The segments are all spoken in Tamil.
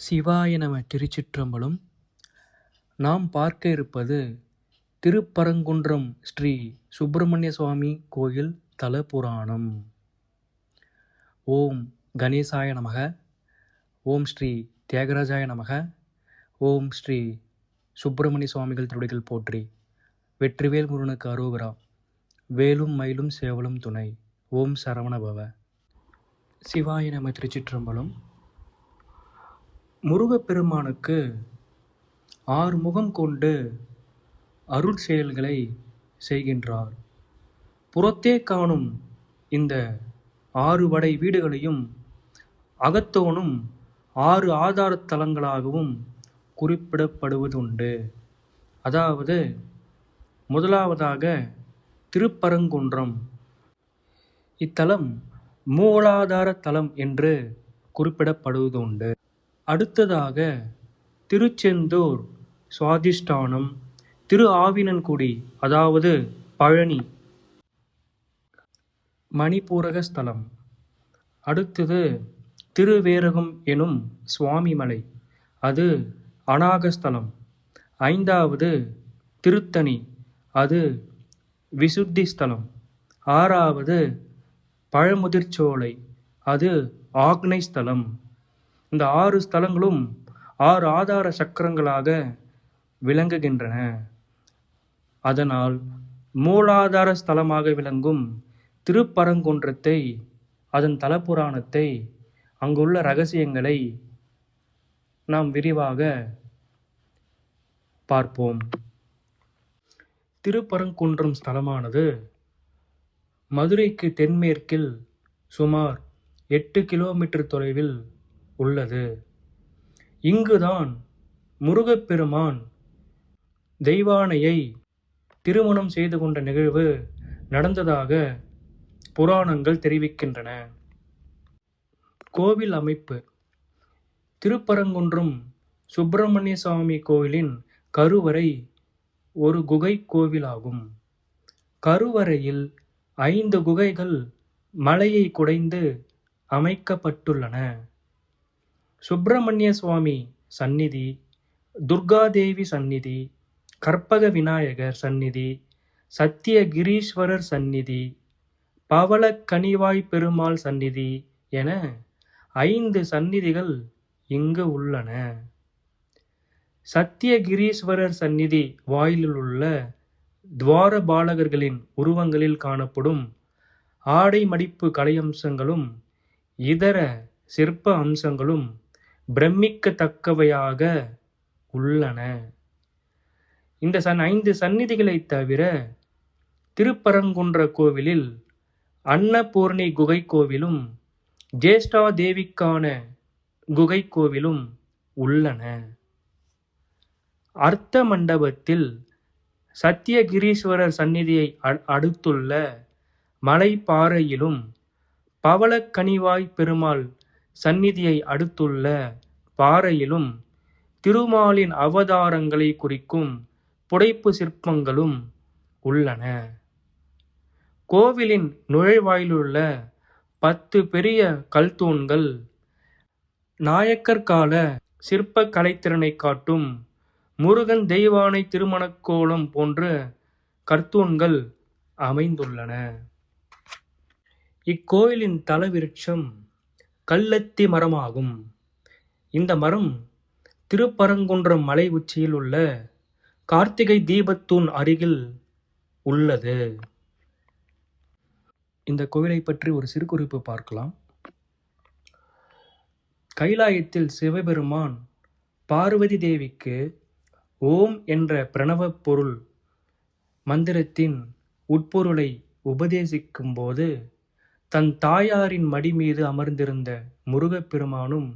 சிவாய நம. திருச்சிற்றம்பலம். நாம் பார்க்க இருப்பது திருப்பரங்குன்றம் ஸ்ரீ சுப்பிரமணிய சுவாமி கோயில் தல புராணம். ஓம் கணேசாய நமக. ஓம் ஸ்ரீ தியாகராஜாய நமக. ஓம் ஸ்ரீ சுப்பிரமணிய சுவாமிகள் திருடிகள் போற்றி. வெற்றிவேல் முருகனுக்கு அரோகரா. வேலும் மயிலும் சேவலும் துணை. ஓம் சரவணபவ. சிவாய நம. திருச்சிற்றம்பலம். முருகப்பெருமானுக்கு 6 முகம் கொண்டு அருள் செயல்களை செய்கின்றார். புறத்தே காணும் இந்த 6 வடை வீடுகளையும் அகத்தோனும் 6 ஆதார தலங்களாகவும் குறிப்பிடப்படுவதுண்டு. அதாவது முதலாவதாக திருப்பரங்குன்றம். இத்தலம் மூலாதார தலம் என்று குறிப்பிடப்படுவதுண்டு. அடுத்ததாக திருச்செந்தூர் சுவாதிஷ்டானம், திரு ஆவினன்குடி அதாவது பழனி மணிப்பூரக ஸ்தலம். அடுத்தது திருவேரகம் எனும் சுவாமிமலை, அது அநாகஸ்தலம். 5வது திருத்தணி, அது விசுத்தி ஸ்தலம். 6வது பழமுதிர்ச்சோலை, அது ஆக்னை ஸ்தலம். இந்த 6 ஸ்தலங்களும் 6 ஆதார சக்கரங்களாக விளங்குகின்றன. அதனால் மூலாதார ஸ்தலமாக விளங்கும் திருப்பரங்குன்றத்தை, அதன் தலப்புராணத்தை, அங்குள்ள இரகசியங்களை நாம் விரிவாக பார்ப்போம். திருப்பரங்குன்றம் ஸ்தலமானது மதுரைக்கு தென்மேற்கில் சுமார் 8 கிலோமீட்டர் தொலைவில் உள்ளது. இங்குதான் முருகப்பெருமான் தெய்வானையை திருமணம் செய்து கொண்ட நிகழ்வு நடந்ததாக புராணங்கள் தெரிவிக்கின்றன. கோவில் அமைப்பு. திருப்பரங்குன்றம் சுப்பிரமணிய சுவாமி கோவிலின் கருவறை ஒரு குகை கோவிலாகும். கருவறையில் 5 குகைகள் மலையை குடைந்து அமைக்கப்பட்டுள்ளன. சுப்பிரமணிய சுவாமி சந்நிதி, துர்காதேவி சந்நிதி, கற்பக விநாயகர் சந்நிதி, சத்தியகிரீஸ்வரர் சந்நிதி, பவள கனிவாய் பெருமாள் சந்நிதி என 5 சந்நிதிகள் இங்கு உள்ளன. சத்தியகிரீஸ்வரர் சந்நிதி வாயிலுள்ள துவார பாலகர்களின் உருவங்களில் காணப்படும் ஆடை மடிப்பு கலையம்சங்களும் இதர சிற்ப அம்சங்களும் பிரமிக்கத்தக்கவையாக உள்ளன. இந்த 5 சந்நிதிகளை தவிர திருப்பரங்குன்ற கோவிலில் அன்னபூர்ணி குகை கோவிலும் ஜேஷ்டா தேவிக்கான குகை கோவிலும் உள்ளன. அர்த்த மண்டபத்தில் சத்தியகிரீஸ்வரர் சந்நிதியை அடுத்துள்ள மலைப்பாறையிலும் பவளக்கனிவாய் பெருமாள் சந்நிதியை அடுத்துள்ள பாறையிலும் திருமாலின் அவதாரங்களை குறிக்கும் புடைப்பு சிற்பங்களும் உள்ளன. கோவிலின் நுழைவாயிலுள்ள 10 பெரிய கல்தூண்கள் நாயக்கர் கால சிற்ப கலைத்திறனை காட்டும் முருகன் தெய்வானை திருமணக்கோலம் போன்ற கற்தூண்கள் அமைந்துள்ளன. இக்கோயிலின் தலவிருட்சம் கல்லத்தி மரமாகும். இந்த மரம் திருப்பரங்குன்றம் மலை உச்சியில் உள்ள கார்த்திகை தீபத்தூண் அருகில் உள்ளது. இந்த கோவிலை பற்றி ஒரு சிறு குறிப்பு பார்க்கலாம். கைலாயத்தில் சிவபெருமான் பார்வதி தேவிக்கு ஓம் என்ற பிரணவ பொருள் மந்திரத்தின் உட்பொருளை உபதேசிக்கும் போது தன் தாயாரின் மடி மீது அமர்ந்திருந்த முருகப்பெருமானும்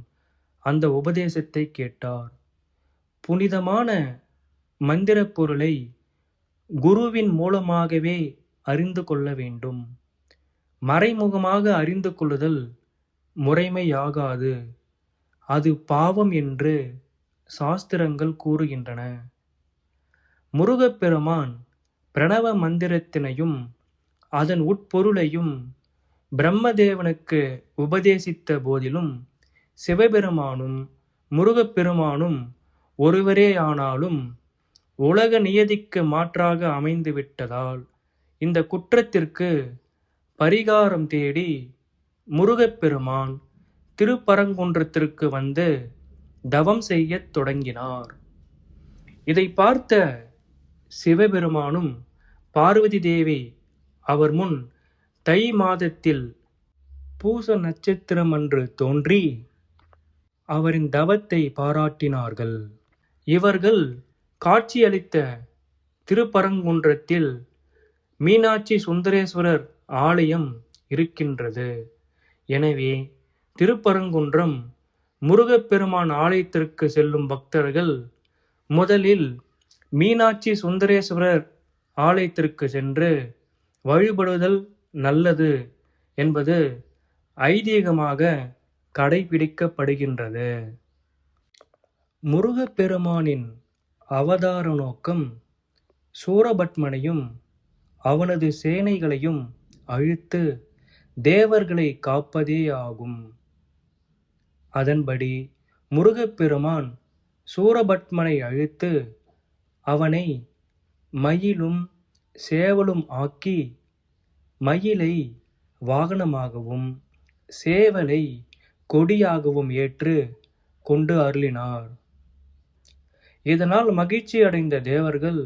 அந்த உபதேசத்தை கேட்டார். புனிதமான மந்திர பொருளை குருவின் மூலமாகவே அறிந்து கொள்ள வேண்டும். மறைமுகமாக அறிந்து கொள்ளுதல் முறைமையாகாது, அது பாவம் என்று சாஸ்திரங்கள் கூறுகின்றன. முருகப்பெருமான் பிரணவ மந்திரத்தினையும் அதன் உட்பொருளையும் பிரம்மதேவனுக்கு உபதேசித்த போதிலும் சிவபெருமானும் முருகப்பெருமானும் ஒருவரேயானாலும் உலக நியதிக்கு மாற்றாக அமைந்து விட்டதால் இந்த குற்றத்திற்கு பரிகாரம் தேடி முருகப்பெருமான் திருப்பரங்குன்றத்திற்கு வந்து தவம் செய்யத் தொடங்கினார். இதை பார்த்த சிவபெருமானும் பார்வதி தேவி அவர் முன் தை மாதத்தில் பூச நட்சத்திரம் அன்று தோன்றி அவரின் தவத்தை பாராட்டினார்கள். இவர்கள் காட்சியளித்த திருப்பரங்குன்றத்தில் மீனாட்சி சுந்தரேஸ்வரர் ஆலயம் இருக்கின்றது. எனவே திருப்பரங்குன்றம் முருகப்பெருமான் ஆலயத்திற்கு செல்லும் பக்தர்கள் முதலில் மீனாட்சி சுந்தரேஸ்வரர் ஆலயத்திற்கு சென்று வழிபடுதல் நல்லது என்பது ஐதீகமாக கடைபிடிக்கப்படுகின்றது. முருகப்பெருமானின் அவதார நோக்கம் சூரபத்மனையும் அவனது சேனைகளையும் அழித்து தேவர்களை காப்பதே ஆகும். அதன்படி முருகப்பெருமான் சூரபத்மனை அழித்து அவனை மயிலும் சேவலும் ஆக்கி மயிலை வாகனமாகவும் சேவலை கொடியாகவும் ஏற்று கொண்டு அருளினார். இதனால் மகிழ்ச்சி அடைந்த தேவர்கள்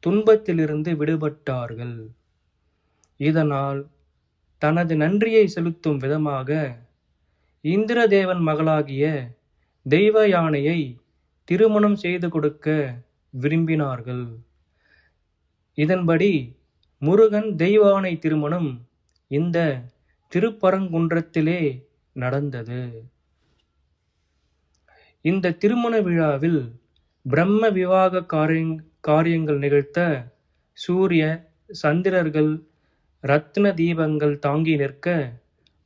துன்பத்திலிருந்து விடுபட்டார்கள். இதனால் தனது நன்றியை செலுத்தும் விதமாக இந்திரதேவன் மகளாகிய தெய்வ யானையை திருமணம் செய்து கொடுக்க விரும்பினார்கள். இதன்படி முருகன் தெய்வானை திருமணம் இந்த திருப்பரங்குன்றத்திலே நடந்தது. இந்த திருமண விழாவில் பிரம்ம விவாக காரியங்கள் நிகழ்த்த சூரிய சந்திரர்கள் ரத்ன தீபங்கள் தாங்கி நிற்க,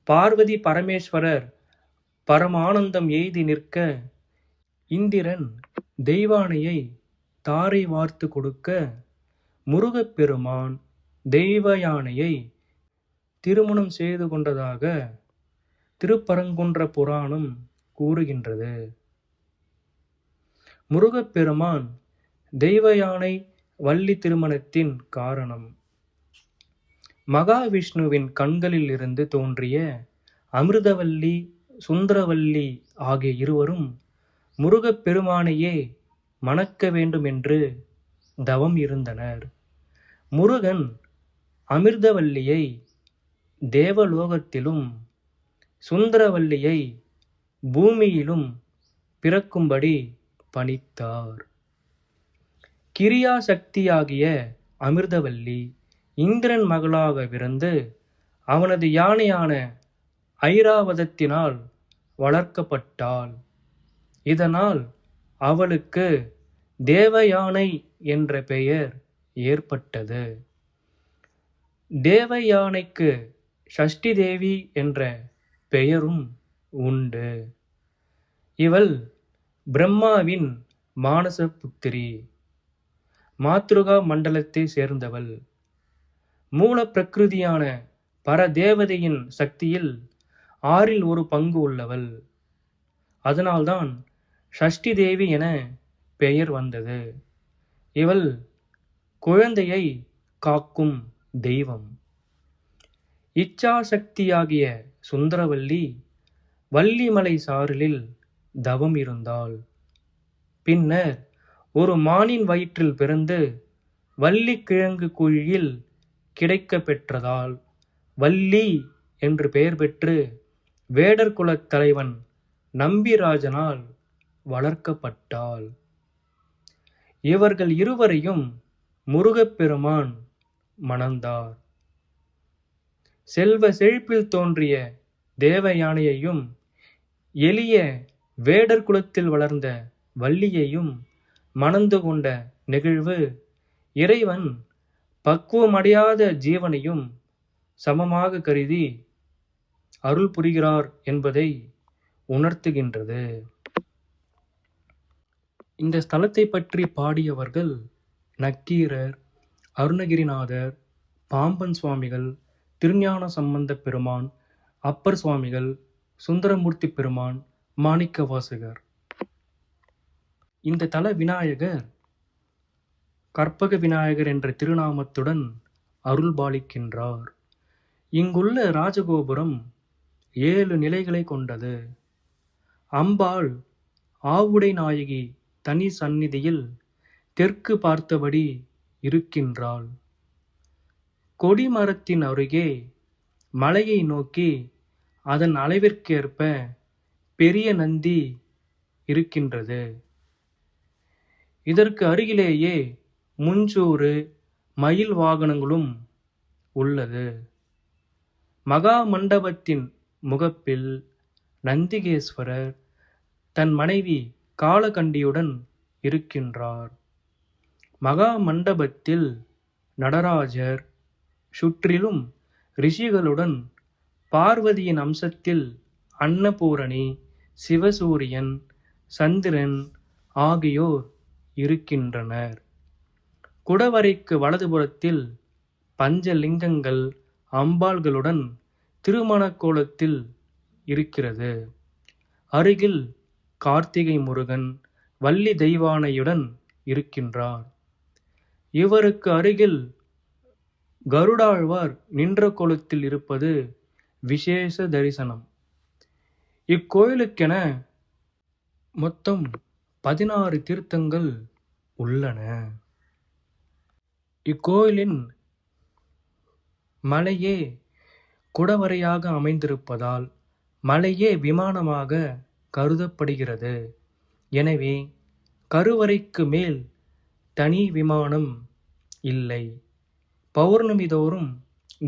பார்வதி பரமேஸ்வரர் பரமானந்தம் எய்தி நிற்க, இந்திரன் தெய்வானையை தாரை வார்த்து கொடுக்க, முருகப்பெருமான் தெய்வ யானையை திருமணம் செய்து கொண்டதாக திருப்பரங்குன்ற புராணம் கூறுகின்றது. முருகப்பெருமான் தெய்வ யானை வள்ளி திருமணத்தின் காரணம் மகாவிஷ்ணுவின் கண்களில் இருந்து தோன்றிய அமிர்தவல்லி சுந்தரவல்லி ஆகிய இருவரும் முருகப்பெருமானையே மணக்க வேண்டும் என்று தவம் இருந்தனர். முருகன் அமிர்தவல்லியை தேவலோகத்திலும் சுந்தரவல்லியை பூமியிலும் பிறக்கும்படி பணித்தார். கிரியா சக்தியாகிய அமிர்தவல்லி இந்திரன் மகளாக பிறந்து அவனது யானையான ஐராவதத்தினால் வளர்க்கப்பட்டாள். இதனால் அவளுக்கு தேவயானை என்ற பெயர் ஏற்பட்டது. தேவயானைக்கு ஷஷ்டி தேவி என்ற பெயரும் உண்டு. இவள் பிரம்மாவின் மானச புத்திரி, மாத்ருகா மண்டலத்தை சேர்ந்தவள். மூல பிரகிருதியான பரதேவதையின் சக்தியில் 6இல் ஒரு பங்கு உள்ளவள். அதனால்தான் ஷஷ்டி தேவி என பெயர் வந்தது. இவள் குழந்தையை காக்கும் தெய்வம். இச்சாசக்தியாகிய சுந்தரவல்லி வள்ளிமலை சாரலில் தவம் இருந்தாள். பின்னர் ஒரு மானின் வயிற்றில் பிறந்து வள்ளி கிழங்கு குழியில் கிடைக்க பெற்றதால் வள்ளி என்று பெயர் பெற்று வேடர் குலத் தலைவன் நம்பிராஜனால் வளர்க்கப்பட்டாள். இவர்கள் இருவரையும் முருகப்பெருமான் மணந்தார். செல்வ செழிப்பில் தோன்றிய தேவயானையையும் எளிய வேடர் குலத்தில் வளர்ந்த வள்ளியையும் மணந்து கொண்ட நெகிழ்வு இறைவன் பக்குவமடையாத ஜீவனையும் சமமாக கருதி அருள் புரிகிறார் என்பதை உணர்த்துகின்றது. இந்த ஸ்தலத்தை பற்றி பாடியவர்கள் நக்கீரர், அருணகிரிநாதர், பாம்பன் சுவாமிகள், திருஞான சம்பந்த பெருமான், அப்பர் சுவாமிகள், சுந்தரமூர்த்தி பெருமான், மாணிக்க வாசகர். இந்த தல விநாயகர் கற்பக விநாயகர் என்ற திருநாமத்துடன் அருள்பாலிக்கின்றார். இங்குள்ள ராஜகோபுரம் 7 நிலைகளை கொண்டது. அம்பாள் ஆவுடை நாயகி தனி சந்நிதியில் தெற்கு பார்த்தபடி இருக்கின்றாள். கொடிமரத்தின் அருகே மலையை நோக்கி அதன் அளவிற்கேற்ப பெரிய நந்தி இருக்கின்றது. இதற்கு அருகிலேயே முஞ்சூறு மயில் வாகனங்களும் உள்ளது. மகா மண்டபத்தின் முகப்பில் நந்திகேஸ்வரர் தன் மனைவி காலகண்டியுடன் இருக்கின்றார். மகா மண்டபத்தில் நடராஜர் சுற்றிலும் ரிஷிகளுடன் பார்வதியின் அம்சத்தில் அன்னபூரணி, சிவசூரியன், சந்திரன் ஆகியோர் இருக்கின்றனர். குடவரைக்கு வலதுபுறத்தில் பஞ்சலிங்கங்கள் அம்பாள்களுடன் திருமண கோலத்தில் இருக்கிறது. அருகில் கார்த்திகை முருகன் வள்ளி தெய்வானையுடன் இருக்கின்றார். இவருக்கு அருகில் கருடாழ்வார் நின்ற கோலத்தில் இருப்பது விசேஷ தரிசனம். இக்கோயிலுக்கென மொத்தம் 16 தீர்த்தங்கள் உள்ளன. இக்கோயிலின் மலையே குடவரையாக அமைந்திருப்பதால் மலையே விமானமாக கருதப்படுகிறது. எனவே கருவறைக்கு மேல் தனி விமானம் இல்லை. பௌர்ணமி தோறும்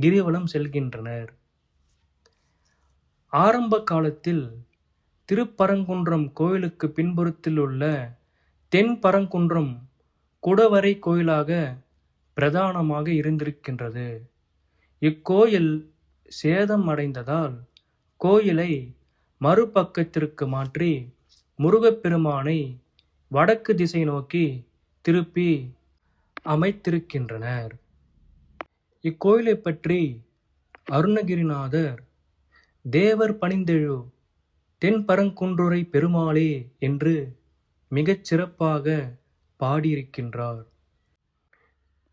கிரிவலம் செல்கின்றனர். ஆரம்ப காலத்தில் திருப்பரங்குன்றம் கோயிலுக்கு பின்புறத்தில் உள்ள தென்பரங்குன்றம் குடவரை கோயிலாக பிரதானமாக இருந்திருக்கின்றது. இக்கோயில் சேதம் அடைந்ததால் கோயிலை மறுபக்கத்திற்கு மாற்றி முருகப்பெருமானை வடக்கு திசை நோக்கி திருப்பி அமைத்திருக்கின்றனர். இக்கோயிலை பற்றி அருணகிரிநாதர் தேவர் பணிந்தெழு தென்பரங்குன்றுரை பெருமாளே என்று மிகச் சிறப்பாக பாடியிருக்கின்றார்.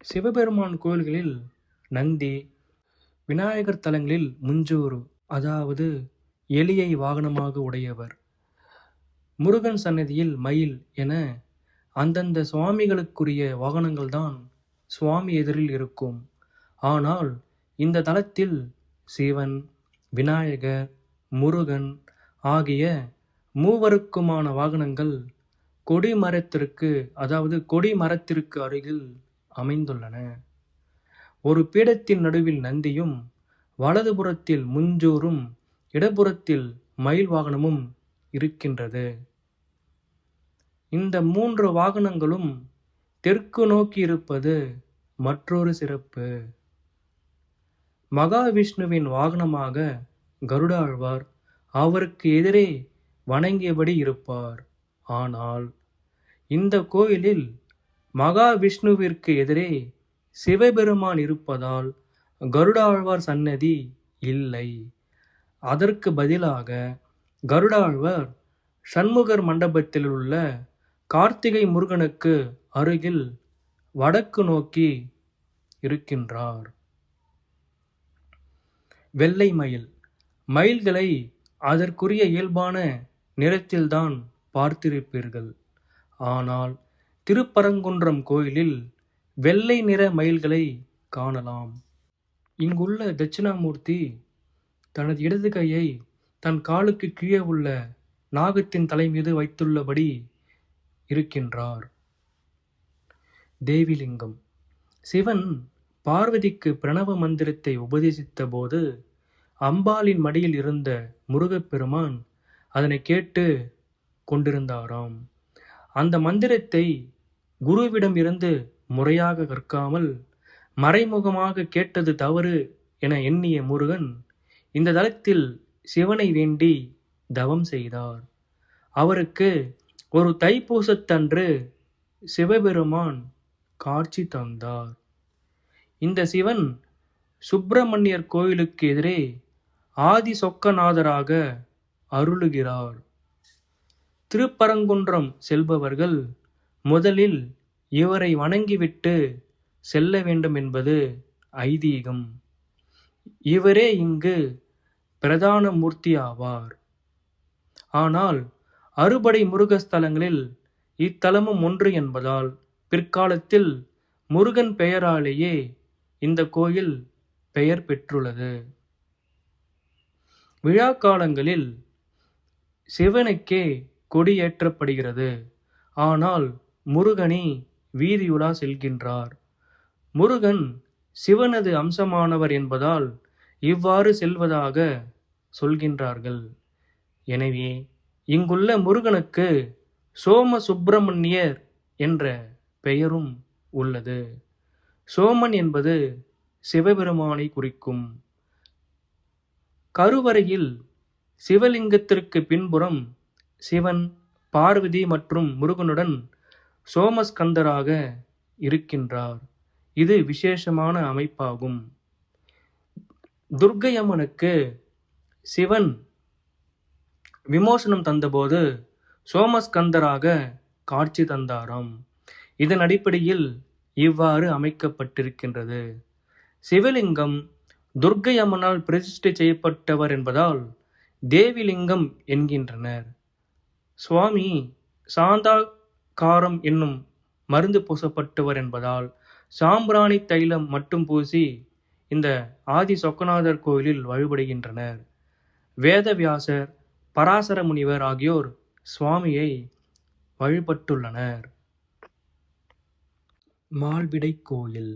சிவபெருமான் கோயில்களில் நந்தி, விநாயகர் தலங்களில் முஞ்சூறு அதாவது எலியை வாகனமாக உடையவர், முருகன் சன்னதியில் மயில் என அந்தந்த சுவாமிகளுக்குரிய வாகனங்கள்தான் சுவாமி எதிரில் இருக்கும். ஆனால் இந்த தலத்தில் சிவன், விநாயகர், முருகன் ஆகிய மூவருக்குமான வாகனங்கள் கொடிமரத்திற்கு அருகில் அமைந்துள்ளன. ஒரு பீடத்தின் நடுவில் நந்தியும், வலதுபுறத்தில் முஞ்சூரும், இடப்புறத்தில் மயில் வாகனமும் இருக்கின்றது. இந்த 3 வாகனங்களும் தெற்கு நோக்கி இருப்பது மற்றொரு சிறப்பு. மகாவிஷ்ணுவின் வாகனமாக கருடாழ்வார் அவருக்கு எதிரே வணங்கியபடி இருப்பார். ஆனால் இந்த கோயிலில் மகாவிஷ்ணுவிற்கு எதிரே சிவபெருமான் இருப்பதால் கருடாழ்வார் சன்னதி இல்லை. அதற்கு பதிலாக கருடாழ்வார் சண்முகர் மண்டபத்தில் உள்ள கார்த்திகை முருகனுக்கு அருகில் வடக்கு நோக்கி இருக்கின்றார். வெள்ளை மயில். மயில்களை அதற்குரிய இயல்பான நிறத்தில்தான் பார்த்திருப்பீர்கள். ஆனால் திருப்பரங்குன்றம் கோயிலில் வெள்ளை நிற மயில்களை காணலாம். இங்குள்ள தட்சிணாமூர்த்தி தனது இடது கையை தன் காலுக்கு கீழே உள்ள நாகத்தின் தலை மீது வைத்துள்ளபடி இருக்கின்றார். தேவிலிங்கம். சிவன் பார்வதிக்கு பிரணவ மந்திரத்தை உபதேசித்த போது அம்பாளின் மடியில் இருந்த முருகப்பெருமான் அதனை கேட்டு கொண்டிருந்தாராம். அந்த மந்திரத்தை குருவிடம் இருந்து முறையாக கற்காமல் மறைமுகமாக கேட்டது தவறு என எண்ணிய முருகன் இந்த தலத்தில் சிவனை வேண்டி தவம் செய்தார். அவருக்கு ஒரு தைப்பூசத்தன்று சிவபெருமான் காட்சி தந்தார். இந்த சிவன் சுப்பிரமணியர் கோயிலுக்கு எதிரே ஆதி சொக்கநாதராக அருளுகிறார். திருப்பரங்குன்றம் செல்பவர்கள் முதலில் இவரை வணங்கிவிட்டு செல்ல வேண்டும் என்பது ஐதீகம். இவரே இங்கு பிரதான மூர்த்தி ஆவார். ஆனால் அறுபடை முருகஸ்தலங்களில் இத்தலமும் ஒன்று என்பதால் பிற்காலத்தில் முருகன் பெயராலேயே இந்த கோயில் பெயர் பெற்றுள்ளது. விழா காலங்களில் சிவனுக்கே கொடியேற்றப்படுகிறது. ஆனால் முருகனே வீதியுலா செல்கின்றார். முருகன் சிவனது அம்சமானவர் என்பதால் இவ்வாறு செல்வதாக சொல்கின்றார்கள். எனவே இங்குள்ள முருகனுக்கு சோம சுப்பிரமணியர் என்ற பெயரும் உள்ளது. சோமன் என்பது சிவபெருமானை குறிக்கும். கருவறையில் சிவலிங்கத்திற்கு பின்புறம் சிவன், பார்வதி மற்றும் முருகனுடன் சோமஸ்கந்தராக இருக்கின்றார். இது விசேஷமான அமைப்பாகும். துர்க்கை அம்மனுக்கு சிவன் விமோசனம் தந்தபோது சோமஸ்கந்தராக காட்சி தந்தாராம். இதன் அடிப்படையில் இவ்வாறு அமைக்கப்பட்டிருக்கின்றது. சிவலிங்கம் துர்க்கை அம்மனால் பிரதிஷ்டை செய்யப்பட்டவர் என்பதால் தேவிலிங்கம் என்கின்றனர். சுவாமி சாந்தாகாரம் என்னும் மருந்து பூசப்பட்டவர் என்பதால் சாம்பிராணி தைலம் மட்டும் பூசி இந்த ஆதி சொக்கநாதர் கோயிலில் வழிபடுகின்றனர். வேதவியாசர், பராசர முனிவர் ஆகியோர் சுவாமியை வழிபட்டுள்ளனர். மால்விடை கோயில்.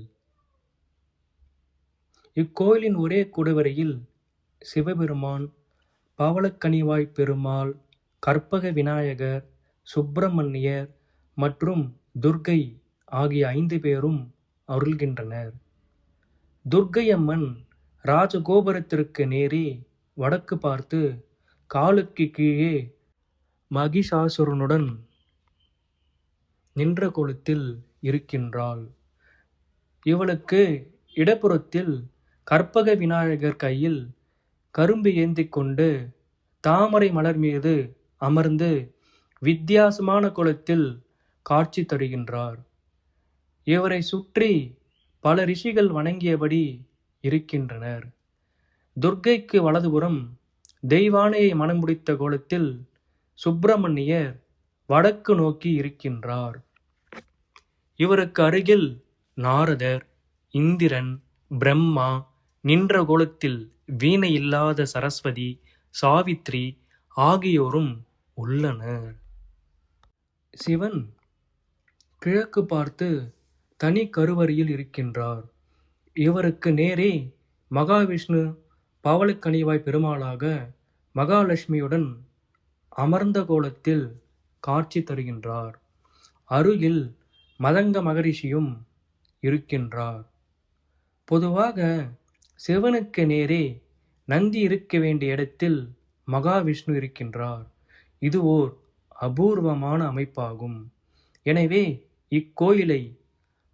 இக்கோயிலின் ஒரே குடவரையில் சிவபெருமான், பவளக்கனிவாய் பெருமாள், கற்பக விநாயகர், சுப்பிரமணியர் மற்றும் துர்க்கை ஆகிய 5 பேரும் அருள்கின்றனர். துர்க்கை அம்மன் ராஜகோபுரத்திற்கு நேரே வடக்கு பார்த்து காலுக்கு கீழே மகிஷாசுரனுடன் நின்ற கோலத்தில் இருக்கின்றாள். இவளுக்கு இடப்புறத்தில் கற்பக விநாயகர் கையில் கரும்பு ஏந்தி கொண்டு தாமரை மலர் மீது அமர்ந்து வித்தியாசமான கோலத்தில் காட்சி தருகின்றார். இவரை சுற்றி பல ரிஷிகள் வணங்கியபடி இருக்கின்றனர். துர்க்கைக்கு வலதுபுறம் தெய்வானையை மனம் முடித்த கோலத்தில் சுப்பிரமணியர் வடக்கு நோக்கி இருக்கின்றார். இவருக்கு அருகில் நாரதர், இந்திரன், பிரம்மா நின்ற கோலத்தில் வீணை இல்லாத சரஸ்வதி, சாவித்ரி ஆகியோரும் உள்ளனர். சிவன் கிழக்கு பார்த்து தனி கருவறையில் இருக்கின்றார். இவருக்கு நேரே மகாவிஷ்ணு பவளக்கனிவாய் பெருமாளாக மகாலட்சுமியுடன் அமர்ந்த கோலத்தில் காட்சி தருகின்றார். அருகில் மதங்க மகரிஷியும் இருக்கின்றார். பொதுவாக சிவனுக்கு நேரே நந்தி இருக்க வேண்டிய இடத்தில் மகாவிஷ்ணு இருக்கின்றார். இது ஓர் அபூர்வமான அமைப்பாகும். எனவே இக்கோயிலை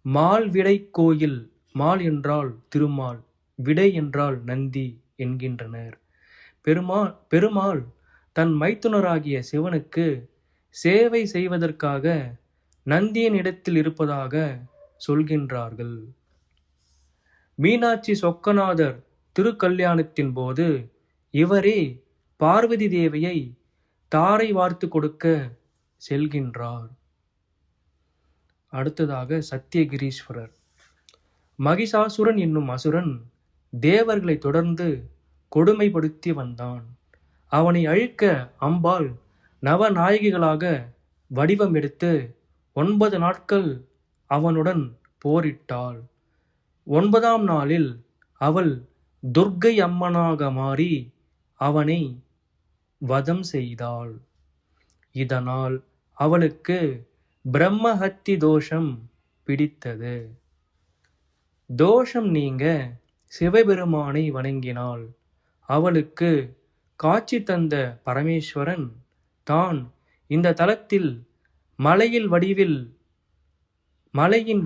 மால்விடை கோயில், மால் என்றால் திருமால், விடை என்றால் நந்தி என்கின்றனர். பெருமாள் தன் மைத்துனராகிய சிவனுக்கு சேவை செய்வதற்காக நந்தியின் இடத்தில் இருப்பதாக சொல்கின்றார்கள். மீனாட்சி சொக்கநாதர் திருக்கல்யாணத்தின் போது இவரே பார்வதி தேவியை தாரை வார்த்து கொடுக்க செல்கின்றார். அடுத்ததாக சத்தியகிரீஸ்வரர். மகிஷாசுரன் என்னும் அசுரன் தேவர்களை தொடர்ந்து கொடுமைப்படுத்தி வந்தான். அவனை அழிக்க அம்பாள் நவநாயகிகளாக வடிவம் எடுத்து 9 நாட்கள் அவனுடன் போரிட்டாள். 9ஆம் நாளில் அவள் துர்க்கை அம்மனாக மாறி அவனை வதம் செய்தாள். இதனால் அவளுக்கு பிரம்மஹத்தி தோஷம் பிடித்தது. தோஷம் நீங்க சிவபெருமானை வணங்கினாள். அவளுக்கு காட்சி தந்த பரமேஸ்வரன் தான் இந்த தலத்தில் மலையின்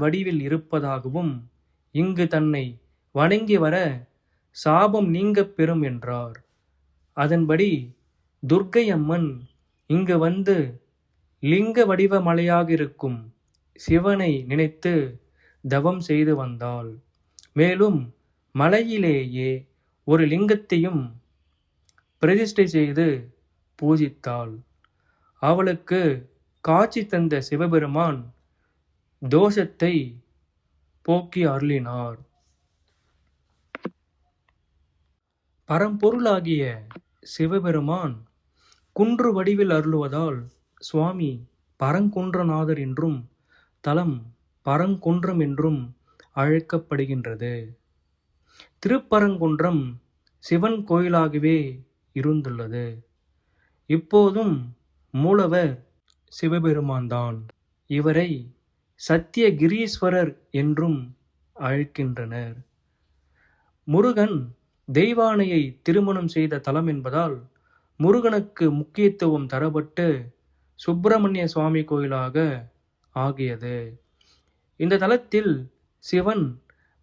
வடிவில் இருப்பதாகவும் இங்கு தன்னை வணங்கி வர சாபம் நீங்கப் பெறும் என்றார். அதன்படி துர்க்கை அம்மன் இங்கு வந்து லிங்க வடிவ மலையாக இருக்கும் சிவனை நினைத்து தவம் செய்து வந்தாள். மேலும் மலையிலேயே ஒரு லிங்கத்தையும் பிரதிஷ்டை செய்து பூஜித்தாள். அவளுக்கு காட்சி தந்த சிவபெருமான் தோஷத்தை போக்கி அருளினார். பரம்பொருளாகிய சிவபெருமான் குன்று வடிவில் அருளுவதால் சுவாமி பரங்குன்றநாதர் என்றும் தலம் பரங்குன்றம் என்றும் அழைக்கப்படுகின்றது. திருப்பரங்குன்றம் சிவன் கோயிலாகவே இருந்துள்ளது. இப்போதும் மூலவர் சிவபெருமான்தான். இவரை சத்தியகிரீஸ்வரர் என்றும் அழைக்கின்றனர். முருகன் தெய்வானையை திருமணம் செய்த தலம் என்பதால் முருகனுக்கு முக்கியத்துவம் தரப்பட்டு சுப்பிரமணிய சுவாமி கோயிலாக ஆகியது. இந்த தலத்தில் சிவன்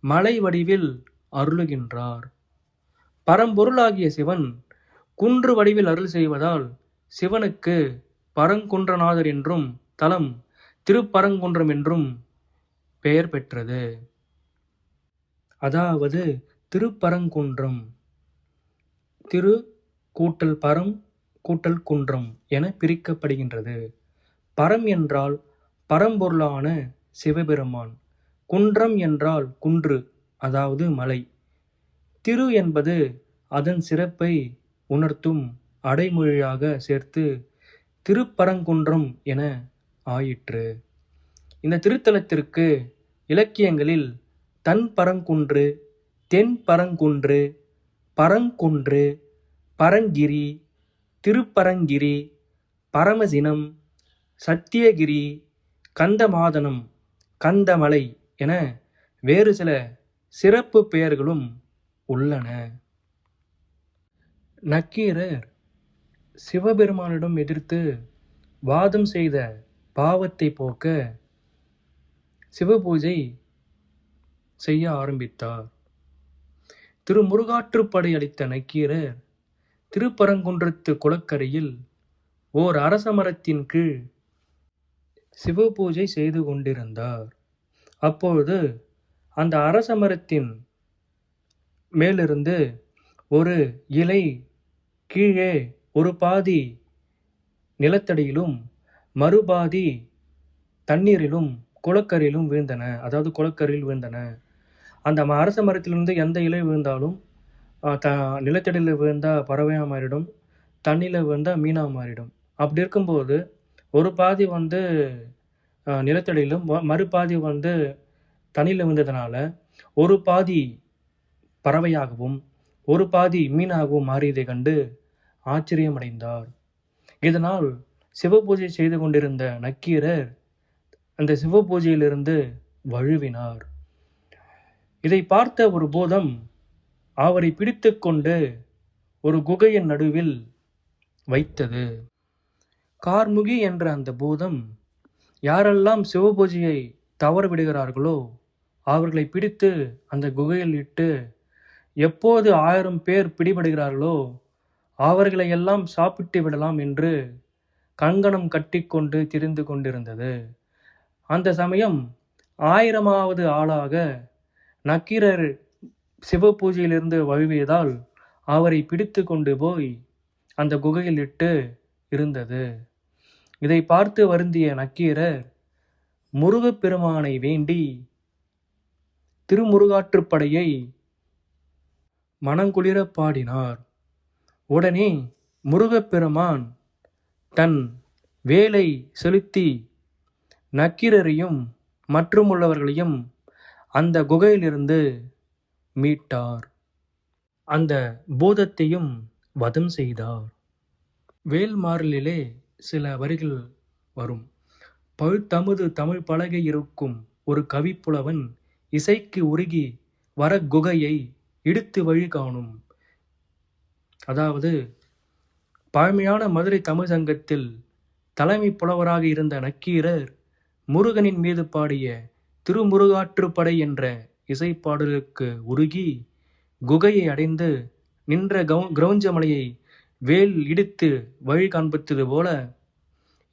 மலை வடிவில் அருளுகின்றார். பரம்பொருளாகிய சிவன் குன்று வடிவில் அருள் செய்வதால் சிவனுக்கு பரங்குன்றநாதர் என்றும் தலம் திருப்பரங்குன்றம் என்றும் பெயர் பெற்றது. அதாவது திருப்பரங்குன்றம் திரு கூட்டல் பரம் கூட்டல் குன்றம் என பிரிக்கப்படுகின்றது. பரம் என்றால் பரம்பொருளான சிவபெருமான், குன்றம் என்றால் குன்று, அதாவது மலை. திரு என்பது அதன் சிறப்பை உணர்த்தும் அடைமொழியாக சேர்த்து திருப்பரங்குன்றம் என ஆயிற்று. இந்த திருத்தலத்திற்கு இலக்கியங்களில் தன் பரங்குன்று, தென் பரங்குன்று, பரங்குன்று, பரங்கிரி, திருப்பரங்கிரி, பரமசினம், சத்தியகிரி, கந்தமாதனம், கந்தமலை என வேறு சில சிறப்பு பெயர்களும் உள்ளன. நக்கீரர் சிவபெருமானிடம் எதிர்த்து வாதம் செய்த பாவத்தை போக்க சிவபூஜை செய்ய ஆரம்பித்தார். திருமுருகாற்றுப்படை அளித்த நக்கீரர் திருப்பரங்குன்றத்து குளக்கரையில் ஓர் அரச மரத்தின் கீழ் சிவபூஜை செய்து கொண்டிருந்தார். அப்பொழுது அந்த அரச மரத்தின் மேலிருந்து ஒரு இலை கீழே ஒரு பாதி நிலத்தடியிலும் மறுபாதி தண்ணீரிலும் குளக்கரையிலும் வீழ்ந்தன. அதாவது குளக்கரையில் வீழ்ந்தன. அந்த அரச மரத்திலிருந்து எந்த இலை விழுந்தாலும் நிலத்தடியில் விழுந்தால் பறவையாக மாறிடும், தண்ணியில் விழுந்தால் மீனாக மாறிடும். அப்படி இருக்கும்போது ஒரு பாதி நிலத்தடியிலும் மறுபாதி தண்ணியில் விழுந்ததுனால ஒரு பாதி பறவையாகவும் ஒரு பாதி மீனாகவும் மாறியதை கண்டு ஆச்சரியமடைந்தார். இதனால் சிவபூஜை செய்து கொண்டிருந்த நக்கீரர் அந்த சிவபூஜையிலிருந்து வழுவினார். இதை பார்த்த ஒரு பூதம் அவரை பிடித்து கொண்டு ஒரு குகையின் நடுவில் வைத்தது. கார்முகி என்ற அந்த பூதம் யாரெல்லாம் சிவபூஜையை தவற விடுகிறார்களோ அவர்களை பிடித்து அந்த குகையில் இட்டு எப்போது 1000 பேர் பிடிபடுகிறார்களோ அவர்களை எல்லாம் சாப்பிட்டு விடலாம் என்று கங்கணம் கட்டிக்கொண்டு திரிந்து கொண்டிருந்தது. அந்த சமயம் 1000வது ஆளாக நக்கீரர் சிவபூஜையிலிருந்து வழுவியதால் அவரை பிடித்து கொண்டு போய் அந்த குகையில் இட்டு இருந்தது. இதை பார்த்து வருந்திய நக்கீரர் முருகப்பெருமானை வேண்டி திருமுருகாற்றுப்படையை மனங்குளிர பாடினார். உடனே முருகப்பெருமான் தன் வேலை செலுத்தி நக்கீரரையும் மற்றுமுள்ளவர்களையும் அந்த குகையிலிருந்து மீட்டார். அந்த பூதத்தையும் வதம் செய்தார். வேல்மாறலிலே சில வரிகள் வரும். பழுத்தமுது தமிழ் பலகை இருக்கும் ஒரு கவிப்புலவன் இசைக்கு உருகி வர குகையை இடித்து வழி காணும். அதாவது பழமையான மதுரை தமிழ் சங்கத்தில் தலைமை புலவராக இருந்த நக்கீரர் முருகனின் மீது பாடிய திருமுருகாற்றுப்படை என்ற இசைப்பாடலுக்கு உருகி குகையை அடைந்து நின்ற கிரௌஞ்சமலையை வேல் இடித்து வழி காண்பித்தது போல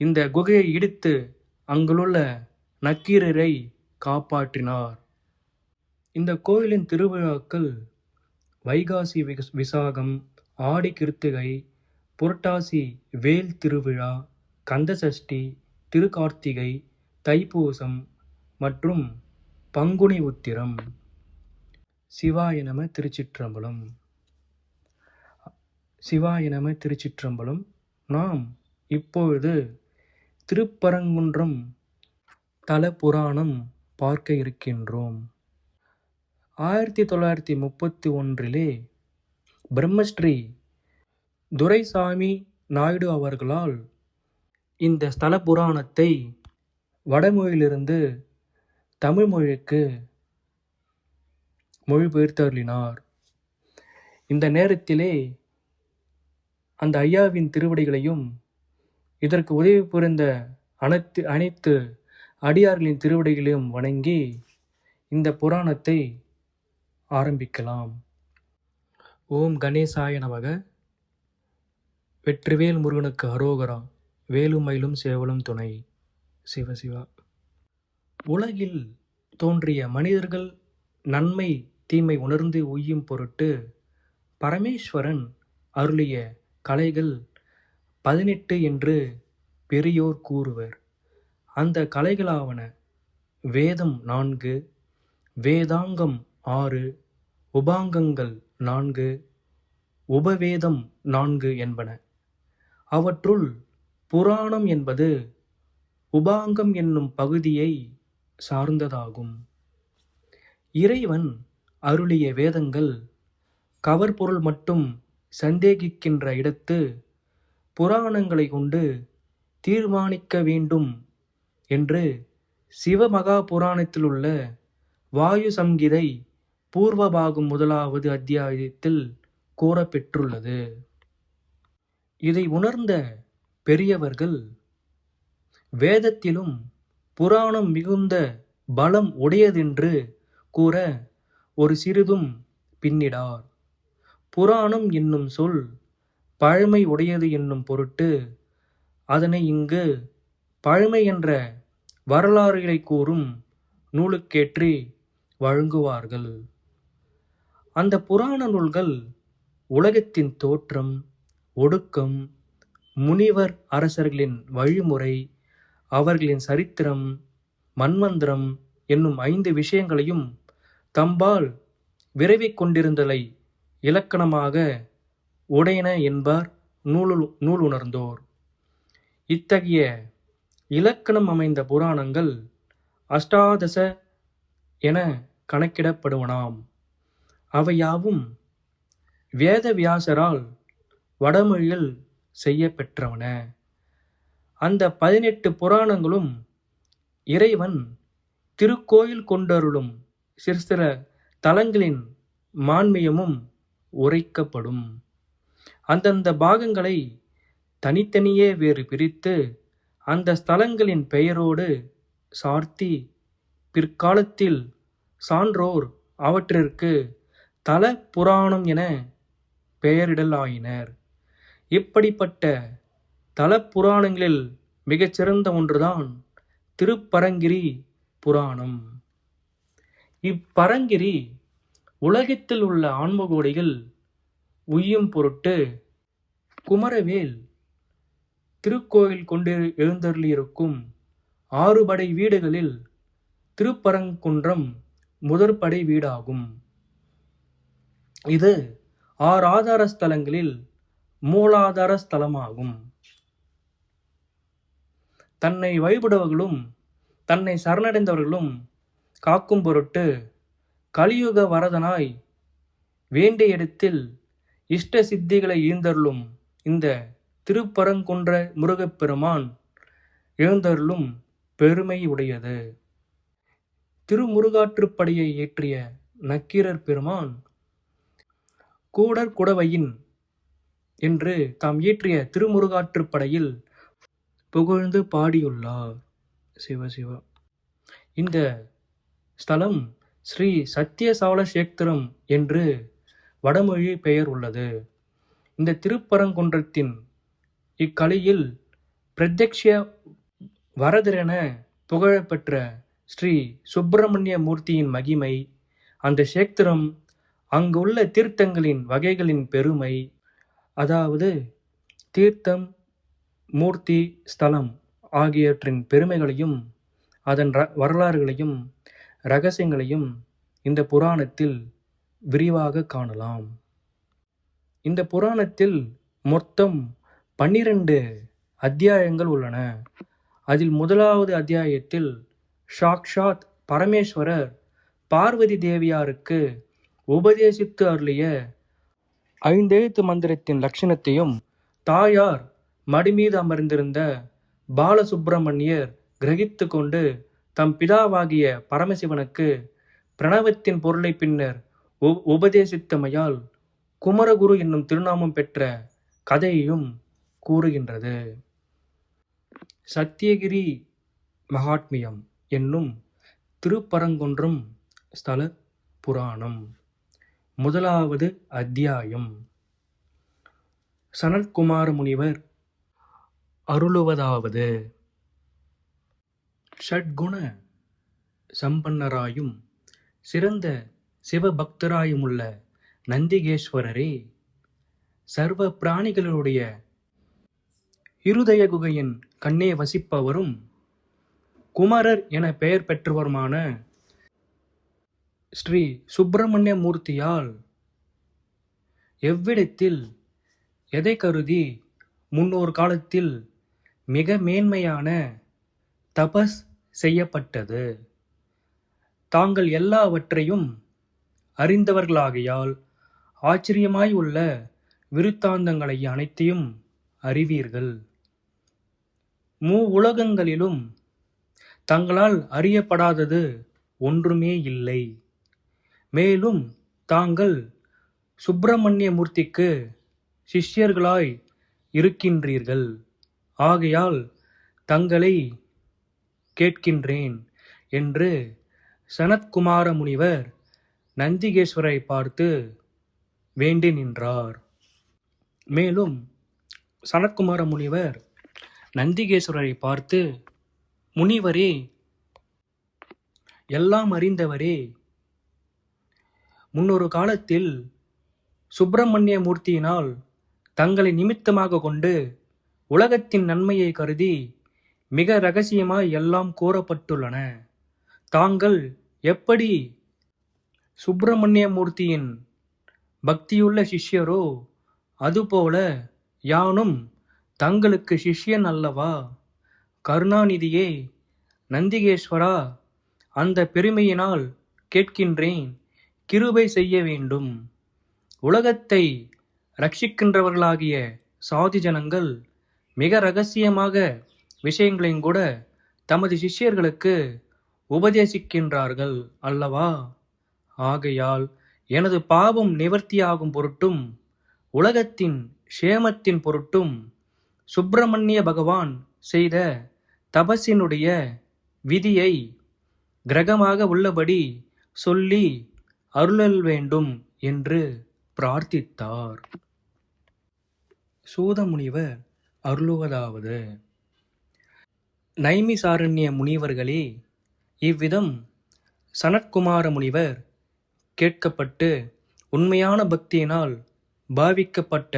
இந்த குகையை இடித்து அங்குள்ள நக்கீரரை காப்பாற்றினார். இந்த கோயிலின் திருவிழாக்கள் வைகாசி விசாகம், ஆடி கிருத்திகை, புரட்டாசி வேல் திருவிழா, கந்தசஷ்டி, திருக்கார்த்திகை, தைப்பூசம் மற்றும் பங்குனி உத்திரம். சிவாய நம. திருச்சிற்றம்பலம். சிவாய நம. திருச்சிற்றம்பலம். நாம் இப்பொழுது திருப்பரங்குன்றம் தல புராணம் பார்க்க இருக்கின்றோம். 1931 பிரம்மஸ்ரீ துரைசாமி நாயுடு அவர்களால் இந்த ஸ்தல புராணத்தை வடமொழியிலிருந்து தமிழ் மொழிக்கு மொழிபெயர்த்தருளினார். இந்த நேரத்திலே அந்த ஐயாவின் திருவடிகளையும் இதற்கு உதவி புரிந்த அனைத்து அடியார்களின் திருவடிகளையும் வணங்கி இந்த புராணத்தை ஆரம்பிக்கலாம். ஓம் கணேசாய நமக. வெற்றிவேல் முருகனுக்கு அரோகரா. வேலும் மயிலும் சேவலும் துணை. சிவசிவா. உலகில் தோன்றிய மனிதர்கள் நன்மை தீமை உணர்ந்து உய்யும் பொருட்டு பரமேஸ்வரன் அருளிய கலைகள் 18 என்று பெரியோர் கூறுவர். அந்த கலைகளாவன வேதம் 4, வேதாங்கம் 6, உபாங்கங்கள் 4, உபவேதம் 4 என்பன. அவற்றுள் புராணம் என்பது உபாங்கம் என்னும் பகுதியை சார்ந்ததாகும். இறைவன் அருளிய வேதங்கள் கவர்பொருள் மட்டும் சந்தேகிக்கின்ற இடத்து புராணங்களை கொண்டு தீர்மானிக்க வேண்டும் என்று சிவமகா புராணத்திலுள்ள வாயு சம்ஹிதை பூர்வபாகம் 1வது அத்தியாயத்தில் கூறப்பெற்றுள்ளது. இதை உணர்ந்த பெரியவர்கள் வேதத்திலும் புராணம் மிகுந்த பலம் உடையதென்று கூற ஒரு சிறிதும் பின்னிடார். புராணம் என்னும் சொல் பழமை உடையது என்னும் பொருட்டு அதனை இங்கு பழமை என்ற வரலாறுகளை கூறும் நூலுக்கேற்றி வழங்குவார்கள். அந்த புராண நூல்கள் உலகத்தின் தோற்றம், ஒடுக்கம், முனிவர் அரசர்களின் வழிமுறை, அவர்களின் சரித்திரம், மன்வந்திரம் என்னும் 5 விஷயங்களையும் தம்பால் விரைவிக் கொண்டிருந்தலை இலக்கணமாக உடையன என்பார் நூலுணர்ந்தோர். இத்தகைய இலக்கணம் அமைந்த புராணங்கள் அஷ்டாதச என கணக்கிடப்படுவனாம். அவையாவும் வேதவியாசரால் வடமொழியில் செய்யப்பெற்றவன. அந்த 18 புராணங்களும் இறைவன் திருக்கோயில் கொண்டருளும் சிற்சில தலங்களின் மான்மியமும் உரைக்கப்படும். அந்தந்த பாகங்களை தனித்தனியே வேறு பிரித்து அந்த ஸ்தலங்களின் பெயரோடு சார்த்தி பிற்காலத்தில் சான்றோர் அவற்றிற்கு தல புராணம் என பெயரிடலாயினர். இப்படிப்பட்ட தல புராணங்களில் மிகச்சிறந்த ஒன்றுதான் திருப்பரங்கிரி புராணம். இப்பரங்கிரி உலகத்தில் உள்ள ஆன்மகோடிகள் உய்யும் பொருட்டு குமரவேல் திருக்கோயில் கொண்டு எழுந்தருளியிருக்கும் 6 படை வீடுகளில் திருப்பரங்குன்றம் முதற்படை வீடாகும். இது 6 ஆதார ஸ்தலங்களில் மூலாதார ஸ்தலமாகும். தன்னை வழிபடுபவர்களும் தன்னை சரணடைந்தவர்களும் காக்கும் பொருட்டு கலியுக வரதனாய் வேண்டிய இடத்தில் இஷ்ட சித்திகளை ஈந்தருளும் இந்த திருப்பரங்குன்ற முருகப்பெருமான் எழுந்தருளும் பெருமை உடையது. திருமுருகாற்றுப்படையை ஏற்றிய நக்கீரர் பெருமான் கூடற் குடவையின் என்று தாம் இயற்றிய திருமுருகாற்றுப்படையில் புகழ்ந்து பாடியுள்ளார். சிவசிவா. இந்த ஸ்தலம் ஸ்ரீ சத்தியசாலக்ஷேத்திரம் என்று வடமொழி பெயர் உள்ளது. இந்த திருப்பரங்குன்றத்தின் இக்கலியில் பிரத்யக்ஷ வரதரென புகழப்பெற்ற ஸ்ரீ சுப்பிரமணிய மூர்த்தியின் மகிமை, அந்த சேத்திரம், அங்குள்ள தீர்த்தங்களின் வகைகளின் பெருமை, அதாவது தீர்த்தம், மூர்த்தி, ஸ்தலம் ஆகியவற்றின் பெருமைகளையும் அதன் வரலாறுகளையும் இரகசியங்களையும் இந்த புராணத்தில் விரிவாக காணலாம். இந்த புராணத்தில் மொத்தம் 12 அத்தியாயங்கள் உள்ளன. அதில் முதலாவது அத்தியாயத்தில் சாக்ஷாத் பரமேஸ்வரர் பார்வதி தேவியாருக்கு உபதேசித்து அருளிய 5 எழுத்து மந்திரத்தின் லட்சணத்தையும் தாயார் மடிமீது அமர்ந்திருந்த பாலசுப்பிரமணியர் கிரகித்து கொண்டு தம் பிதாவாகிய பரமசிவனுக்கு பிரணவத்தின் பொருளை பின்னர் உபதேசித்தமையால் குமரகுரு என்னும் திருநாமம் பெற்ற கதையையும் கூறுகின்றது. சத்தியகிரி மகாத்மியம் என்னும் திருப்பரங்குன்றம் ஸ்தல புராணம். முதலாவது அத்தியாயம். சனத்குமார முனிவர் அருளுவதாவது: ஷட்குண சம்பன்னராயும் சிறந்த சிவபக்தராயுமுள்ள நந்திகேஸ்வரரே, சர்வ பிராணிகளுடைய இருதய குகையின் கண்ணே வசிப்பவரும் குமரர் என பெயர் பெற்றவருமான ஸ்ரீ சுப்பிரமணிய மூர்த்தியால் எவ்விடத்தில் எதை கருதி முன்னோர் காலத்தில் மிக மேன்மையான தபஸ் செய்யப்பட்டது. தாங்கள் எல்லாவற்றையும் அறிந்தவர்களாகையால் ஆச்சரியமாய் உள்ள விருத்தாந்தங்களை அனைத்தையும் அறிவீர்கள். உலகங்களிலும் தங்களால் அறியப்படாதது ஒன்றுமே இல்லை. மேலும் தாங்கள் சுப்பிரமணிய மூர்த்திக்கு சிஷ்யர்களாய் இருக்கின்றீர்கள். ஆகையால் தங்களை கேட்கின்றேன் என்று சனத்குமார முனிவர் நந்திகேஸ்வரை பார்த்து வேண்டி நின்றார். மேலும் சனத்குமார முனிவர் நந்திகேஸ்வரரை பார்த்து, முனிவரே, எல்லாம் அறிந்தவரே, முன்னொரு காலத்தில் சுப்பிரமணிய மூர்த்தியினால் தங்களை நிமித்தமாக கொண்டு உலகத்தின் நன்மையை கருதி மிக இரகசியமாய் எல்லாம் கூறப்பட்டுள்ளன. தாங்கள் எப்படி சுப்பிரமணிய மூர்த்தியின் பக்தியுள்ள சிஷ்யரோ அதுபோல யானும் தங்களுக்கு சிஷ்யன் அல்லவா? கருணாநிதியே, நந்திகேஸ்வரா, அந்த பெருமையினால் கேட்கின்றேன், கிருபை செய்ய வேண்டும். உலகத்தை ரட்சிக்கின்றவர்களாகிய சாதி ஜனங்கள் மிக இரகசியமாக விஷயங்களையும் கூட தமது சிஷ்யர்களுக்கு உபதேசிக்கின்றார்கள் அல்லவா? ஆகையால் எனது பாவம் நிவர்த்தியாகும் பொருட்டும் உலகத்தின் க்ஷேமத்தின் பொருட்டும் சுப்பிரமணிய பகவான் செய்த தபசினுடைய விதியை கிரகமாக உள்ளபடி சொல்லி அருளல் வேண்டும் என்று பிரார்த்தித்தார். சூதமுனிவர் அருளுவதாவது: நைமிசாரண்ய முனிவர்களே, இவ்விதம் சனத்குமார முனிவர் கேட்கப்பட்டு உண்மையான பக்தியினால் பாவிக்கப்பட்ட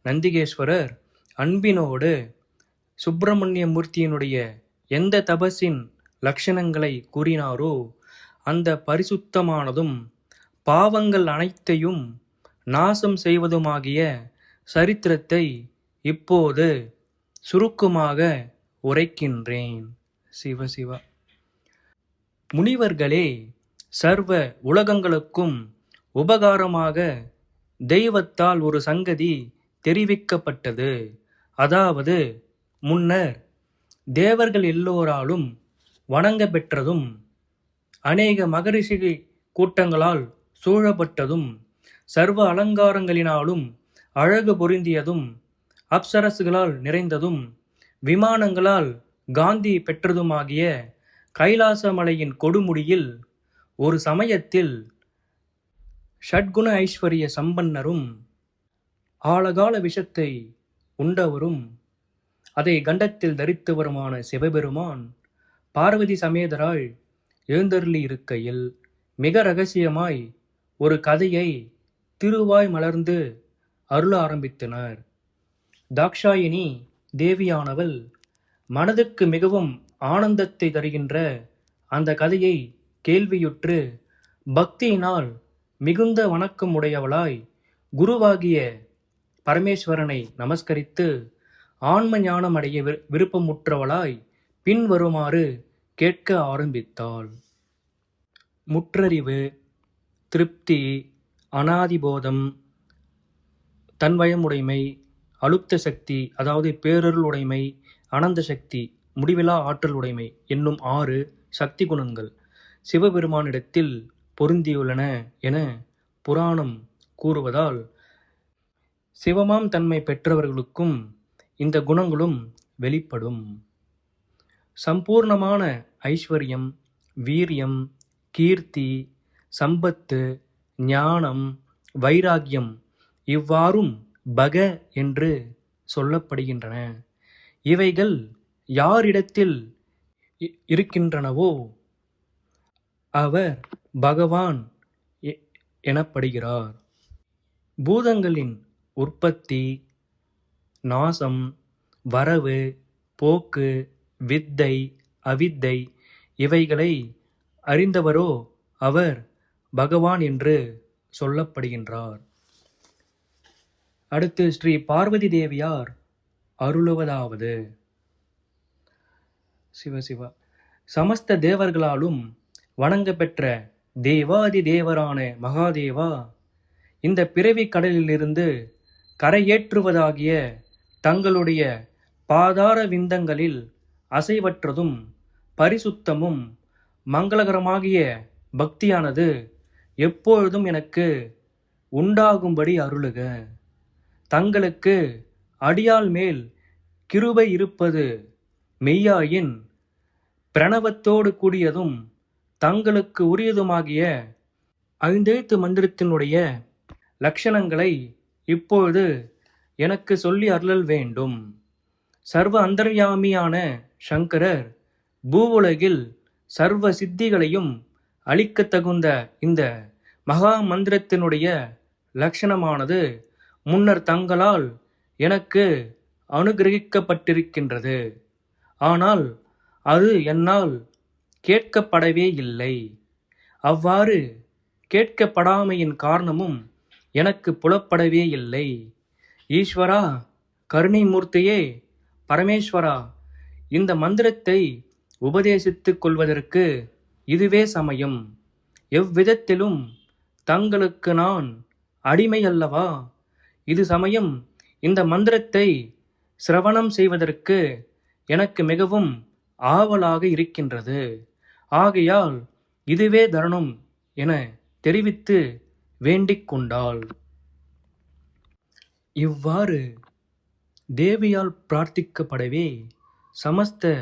நந்திகேஸ்வரர் அன்பினோடு சுப்பிரமணிய மூர்த்தியினுடைய எந்த தபசின் லட்சணங்களை கூறினாரோ அந்த பரிசுத்தமானதும் பாவங்கள் அனைத்தையும் நாசம் செய்வதுமாகிய சரித்திரத்தை இப்போது சுருக்கமாக உரைக்கின்றேன். சிவசிவ. முனிவர்களே, சர்வ உலகங்களுக்கும் உபகாரமாக தெய்வத்தால் ஒரு சங்கதி தெரிவிக்கப்பட்டது. அதாவது, முன்னர் தேவர்கள் எல்லோராலும் வணங்க பெற்றதும் அநேக மகரிஷி கூட்டங்களால் சூழப்பட்டதும் சர்வ அலங்காரங்களினாலும் அழகு பொருந்தியதும் அப்சரசுகளால் நிறைந்ததும் விமானங்களால் காந்தி பெற்றதுமாகிய கைலாசமலையின் கொடுமுடியில் ஒரு சமயத்தில் ஷட்குண ஐஸ்வர்ய சம்பன்னரும் ஆழகால விஷத்தை உண்டவரும் அதை கண்டத்தில் தரித்து வருமான சிவபெருமான் பார்வதி சமேதராய் எழுந்தருளி இருக்கையில் மிக ரகசியமாய் ஒரு கதையை திருவாய் மலர்ந்து அருள ஆரம்பித்தனர். தாக்ஷாயினி தேவியானவள் மனதுக்கு மிகவும் ஆனந்தத்தை தருகின்ற அந்த கதையை கேள்வியுற்று பக்தியினால் மிகுந்த வணக்கம் உடையவளாய் குருவாகிய பரமேஸ்வரனை நமஸ்கரித்து ஆன்ம ஞானம் அடைய விருப்பமுற்றவளாய் பின்வருமாறு கேட்க ஆரம்பித்தாள். முற்றறிவு, திருப்தி, அனாதிபோதம், தன்வயமுடைமை, அலுப்த சக்தி அதாவது பேரருள் உடைமை, அனந்த சக்தி, முடிவிலா ஆற்றல் உடைமை என்னும் 6 சக்தி குணங்கள் சிவபெருமானிடத்தில் பொருந்தியுள்ளன என புராணம் கூறுவதால் சிவமாம் தன்மை பெற்றவர்களுக்கும் இந்த குணங்களும் வெளிப்படும். சம்பூர்ணமான ஐஸ்வர்யம், வீரியம், கீர்த்தி, சம்பத்து, ஞானம், வைராக்கியம் இவ்வாறும் பக என்று சொல்லப்படுகின்றன. இவைகள் யாரிடத்தில் இருக்கின்றனவோ அவர் பகவான் எனப்படுகிறார். பூதங்களின் உற்பத்தி, நாசம், வரவு, போக்கு, வித்தை, அவித்தை இவைகளை அறிந்தவரோ அவர் பகவான் என்று சொல்லப்படுகின்றார். அடுத்து ஸ்ரீ பார்வதி தேவியார் அருளுவதாவது: சிவசிவா. சமஸ்த தேவர்களாலும் வணங்க பெற்ற தேவாதி தேவரான மகாதேவா, இந்த பிறவி கடலிலிருந்து கரையேற்றுவதாகிய தங்களுடைய பாதார விந்தங்களில் அசைவற்றதும் பரிசுத்தமும் மங்களகரமாகிய பக்தியானது எப்பொழுதும் எனக்கு உண்டாகும்படி அருளுக. தங்களுக்கு அடியாள் மேல் கிருபை இருப்பது மெய்யாயின் பிரணவத்தோடு கூடியதும் தங்களுக்கு உரியதுமாகிய 5 எழுத்து மந்திரத்தினுடைய லட்சணங்களை இப்பொழுது எனக்கு சொல்லி அருளல் வேண்டும். சர்வ அந்தர்யாமியான சங்கரர் பூவுலகில் சர்வ சித்திகளையும் அளிக்க தகுந்த இந்த மகா மந்திரத்தினுடைய லட்சணமானது முன்னர் தங்களால் எனக்கு அனுகிரகிக்கப்பட்டிருக்கின்றது. ஆனால் அது என்னால் கேட்கப்படவே இல்லை. அவ்வாறு கேட்கப்படாமையின் காரணமும் எனக்கு புலப்படவே இல்லை. ஈஸ்வரா, கருணைமூர்த்தியே, பரமேஸ்வரா, இந்த மந்திரத்தை உபதேசித்துக் கொள்வதற்கு இதுவே சமயம். எவ்விதத்திலும் தங்களுக்கு நான் அடிமை அல்லவா? இது சமயம். இந்த மந்திரத்தை சிரவணம் செய்வதற்கு எனக்கு மிகவும் ஆவலாக இருக்கின்றது. ஆகையால் இதுவே தருணம் என தெரிவித்து வேண்டிக் கொண்டாள். இவ்வாறு தேவியால் பிரார்த்திக்கப்படவே சமஸ்த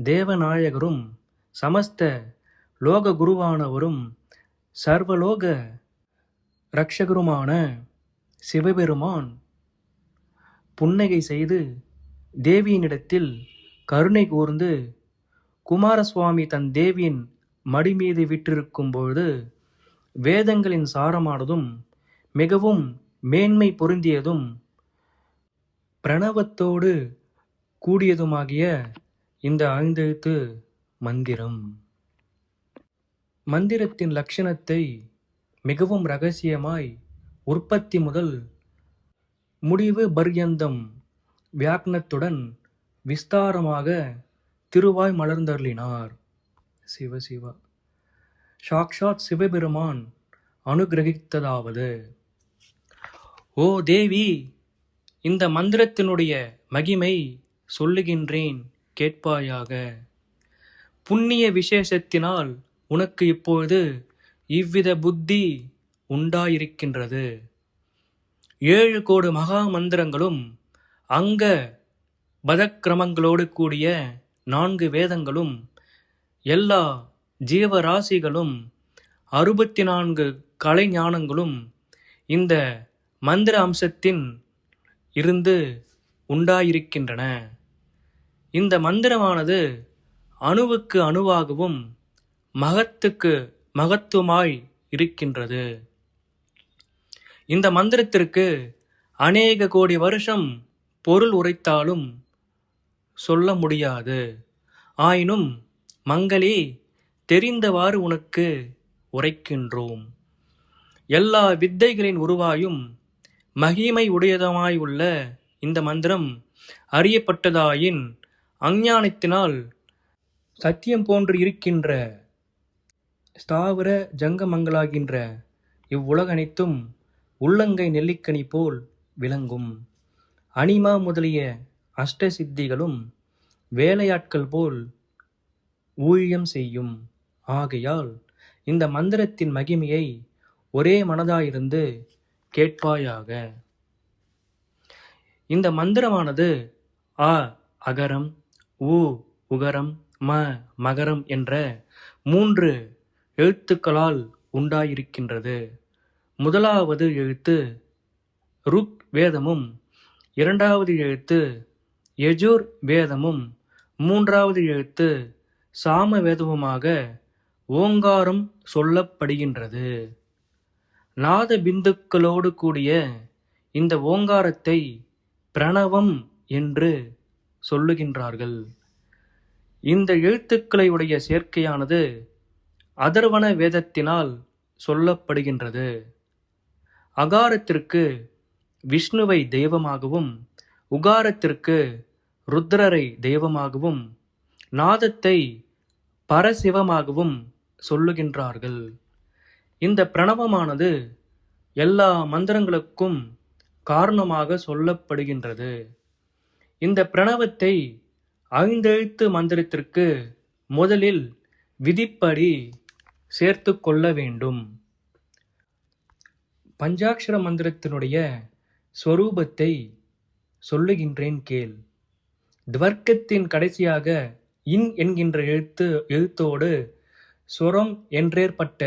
தேவநாயகரும் சமஸ்த லோக குருவானவரும் சர்வலோக இரட்சகருமான சிவபெருமான் புன்னகை செய்து தேவியினிடத்தில் கருணை கூர்ந்து, குமாரசுவாமி தன் தேவியின் மடி மீது விற்றிருக்கும் பொழுது வேதங்களின் சாரமானதும் மிகவும் மேன்மை பொருந்தியதும் பிரணவத்தோடு கூடியதுமாகிய இந்த 5 எழுத்து மந்திரம். மந்திரத்தின் லட்சணத்தை மிகவும் இரகசியமாய் உற்பத்தி முதல் முடிவு பர்யந்தம் வியாக்னத்துடன் விஸ்தாரமாக திருவாய் மலர்ந்தருளினார். சிவசிவா. சாக்ஷாத் சிவபெருமான் அனுகிரகித்ததாவது: ஓ தேவி, இந்த மந்திரத்தினுடைய மகிமை சொல்லுகின்றேன், கேட்பாயாக. புண்ணிய விசேஷத்தினால் உனக்கு இப்பொழுது இவ்வித புத்தி உண்டாயிருக்கின்றது. 7 கோடி மகா மந்திரங்களும் அங்க பதக்கிரமங்களோடு கூடிய 4 வேதங்களும் எல்லா ஜீவராசிகளும் 64 கலை ஞானங்களும் இந்த மந்திர அம்சத்தின் இருந்து உண்டாயிருக்கின்றன. இந்த மந்திரமானது அணுவுக்கு அணுவாகவும் மகத்துக்கு மகத்துவமாய் இருக்கின்றது. இந்த மந்திரத்திற்கு அநேக கோடி வருஷம் பொருள் உரைத்தாலும் சொல்ல முடியாது. ஆயினும் மங்களே, தெரிந்தவாறு உனக்கு உரைக்கின்றோம். எல்லா வித்தைகளின் உருவாயும் மகிமை உடையதுமாய் உள்ள இந்த மந்திரம் அறியப்பட்டதாயின் அஞ்ஞானத்தினால் சத்தியம் போன்று இருக்கின்ற ஸ்தாவர ஜங்கமங்களாகின்ற இவ்வுலகனைத்தும் உள்ளங்கை நெல்லிக்கனி போல் விளங்கும். அனிமா முதலிய அஷ்ட சித்திகளும் வேலையாட்கள் போல் ஊழியம் செய்யும். ஆகையால் இந்த மந்திரத்தின் மகிமையை ஒரே மனதாயிருந்து கேட்பாயாக. இந்த மந்திரமானது அ அகரம், உ உகரம், ம மகரம் என்ற 3 எழுத்துக்களால் உண்டாயிருக்கின்றது. முதலாவது எழுத்து ருக் வேதமும், 2வது எழுத்து யஜுர் வேதமும், 3வது எழுத்து சாம வேதமுமாக ஓங்காரம் சொல்லப்படுகின்றது. நாத பிந்துக்களோடு கூடிய இந்த ஓங்காரத்தை பிரணவம் என்று சொல்லுகின்றார்கள். இந்த எழுத்துக்களை உடைய சேர்க்கையானது அதர்வண வேதத்தினால் சொல்லப்படுகின்றது. அகாரத்திற்கு விஷ்ணுவை தெய்வமாகவும், உகாரத்திற்கு ருத்ரரை தெய்வமாகவும், நாதத்தை பரசிவமாகவும் சொல்லுகின்றார்கள். இந்த பிரணவமானது எல்லா மந்திரங்களுக்கும் காரணமாக சொல்லப்படுகின்றது. இந்த பிரணவத்தை 5 எழுத்து மந்திரத்திற்கு முதலில் விதிப்படி சேர்த்து கொள்ள வேண்டும். பஞ்சாட்சர மந்திரத்தினுடைய ஸ்வரூபத்தை சொல்லுகின்றேன் கேள். துவர்க்கத்தின் கடைசியாக இன் என்கின்ற எழுத்தோடு சுரம் என்றேற்பட்ட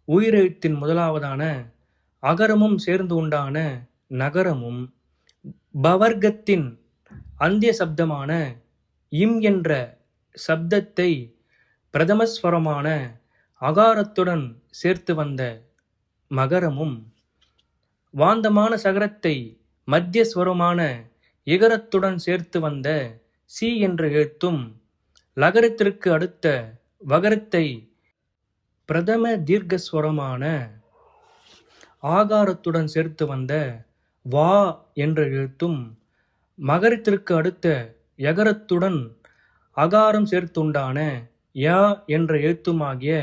உயிரெழுத்தின் முதலாவதான அகரமும் சேர்ந்து உண்டான நகரமும், பவர்க்கத்தின் அந்திய சப்தமான இம் என்ற சப்தத்தை பிரதமஸ்வரமான அகாரத்துடன் சேர்த்து வந்த மகரமும், வாந்தமான சகரத்தை மத்தியஸ்வரமான இகரத்துடன் சேர்த்து வந்த சி என்ற எழுத்தும், லகரத்திற்கு அடுத்த வகரத்தை பிரதம தீர்க்கஸ்வரமான ஆகாரத்துடன் சேர்த்து வந்த வா என்ற எழுத்தும், மகரத்திற்கு அடுத்த யகரத்துடன் அகாரம் சேர்த்துண்டான யா என்ற எழுத்துமாகிய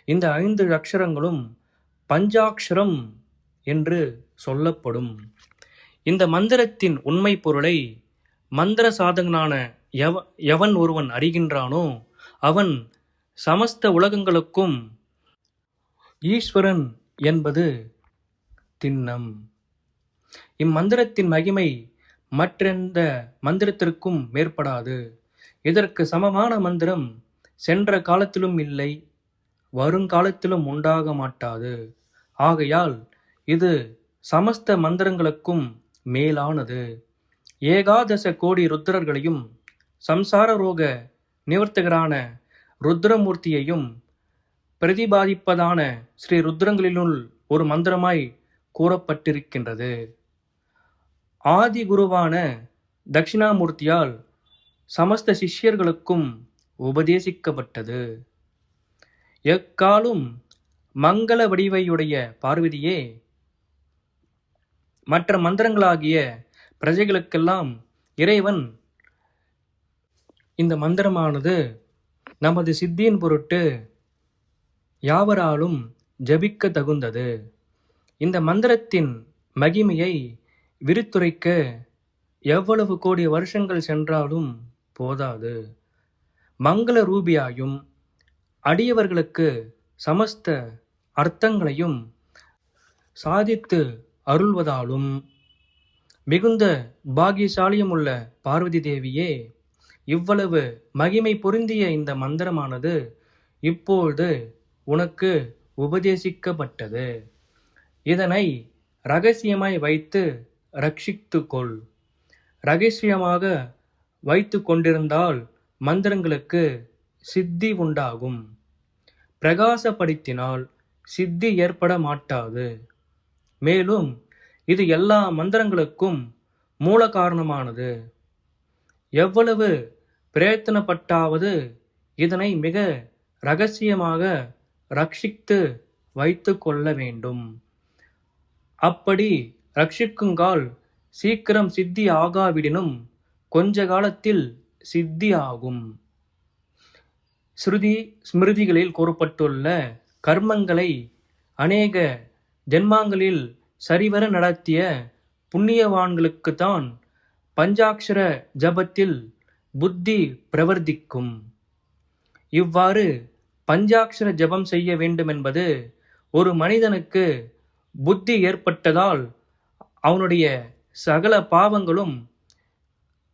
இந்த 5 அக்ஷரங்களும் பஞ்சாட்சரம் என்று சொல்லப்படும். இந்த மந்திரத்தின் உண்மை பொருளை மந்திர சாதகனான எவன் ஒருவன் அறிகின்றானோ அவன் சமஸ்த உலகங்களுக்கும் ஈஸ்வரன் என்பது திண்ணம். இம்மந்திரத்தின் மகிமை மற்றெந்த மந்திரத்திற்கும் மேற்படாது. இதற்கு சமமான மந்திரம் சென்ற காலத்திலும் இல்லை, வருங்காலத்திலும் உண்டாக மாட்டாது. ஆகையால் இது சமஸ்த மந்திரங்களுக்கும் மேலானது. ஏகாதச கோடி ருத்ரர்களையும் சம்சார ரோக நிவர்த்தகரான ருத்ரமூர்த்தியையும் பிரதிபாதிப்பதான ஸ்ரீ ருத்ரங்களிலுள் ஒரு மந்திரமாய் கூறப்பட்டிருக்கின்றது. ஆதி குருவான தட்சிணாமூர்த்தியால் சமஸ்த சிஷ்யர்களுக்கும் உபதேசிக்கப்பட்டது. எக்காலும் மங்கள வடிவையுடைய பார்வதியே, மற்ற மந்திரங்களாகிய பிரஜைகளுக்கெல்லாம் இறைவன் இந்த மந்திரமானது நமது சித்தியின் பொருட்டு யாவராலும் ஜபிக்க தகுந்தது. இந்த மந்திரத்தின் மகிமையை விரித்துரைக்க எவ்வளவு கோடி வருஷங்கள் சென்றாலும் போதாது. மங்கள ரூபியாயும் அடியவர்களுக்கு சமஸ்த அர்த்தங்களையும் சாதித்து அருள்வதாலும் மிகுந்த பாகியசாலியமுள்ள பார்வதி தேவியே, இவ்வளவு மகிமை பொருந்திய இந்த மந்திரமானது இப்பொழுது உனக்கு உபதேசிக்கப்பட்டது. இதனை இரகசியமாய் வைத்து ரட்சித்து கொள். இரகசியமாக வைத்து கொண்டிருந்தால் மந்திரங்களுக்கு சித்தி உண்டாகும். பிரகாசப்படுத்தினால் சித்தி ஏற்பட மாட்டாது. மேலும் இது எல்லா மந்திரங்களுக்கும் மூல காரணமானது. எவ்வளவு பிரயத்தனப்பட்டாவது இதனை மிக இரகசியமாக ரட்சித்து வைத்து கொள்ள வேண்டும். அப்படி ரட்சிக்குங்கால் சீக்கிரம் சித்தி ஆகாவிடினும் கொஞ்ச காலத்தில் சித்தி ஆகும். ஸ்மிருதிகளில் கூறப்பட்டுள்ள கர்மங்களை அநேக ஜென்மாங்களில் சரிவர நடத்திய புண்ணியவான்களுக்குத்தான் பஞ்சாட்சர ஜபத்தில் புத்தி பிரவர்த்திக்கும். இவ்வாறு பஞ்சாட்சர ஜபம் செய்ய வேண்டுமென்பது ஒரு மனிதனுக்கு புத்தி ஏற்பட்டதால் அவனுடைய சகல பாவங்களும்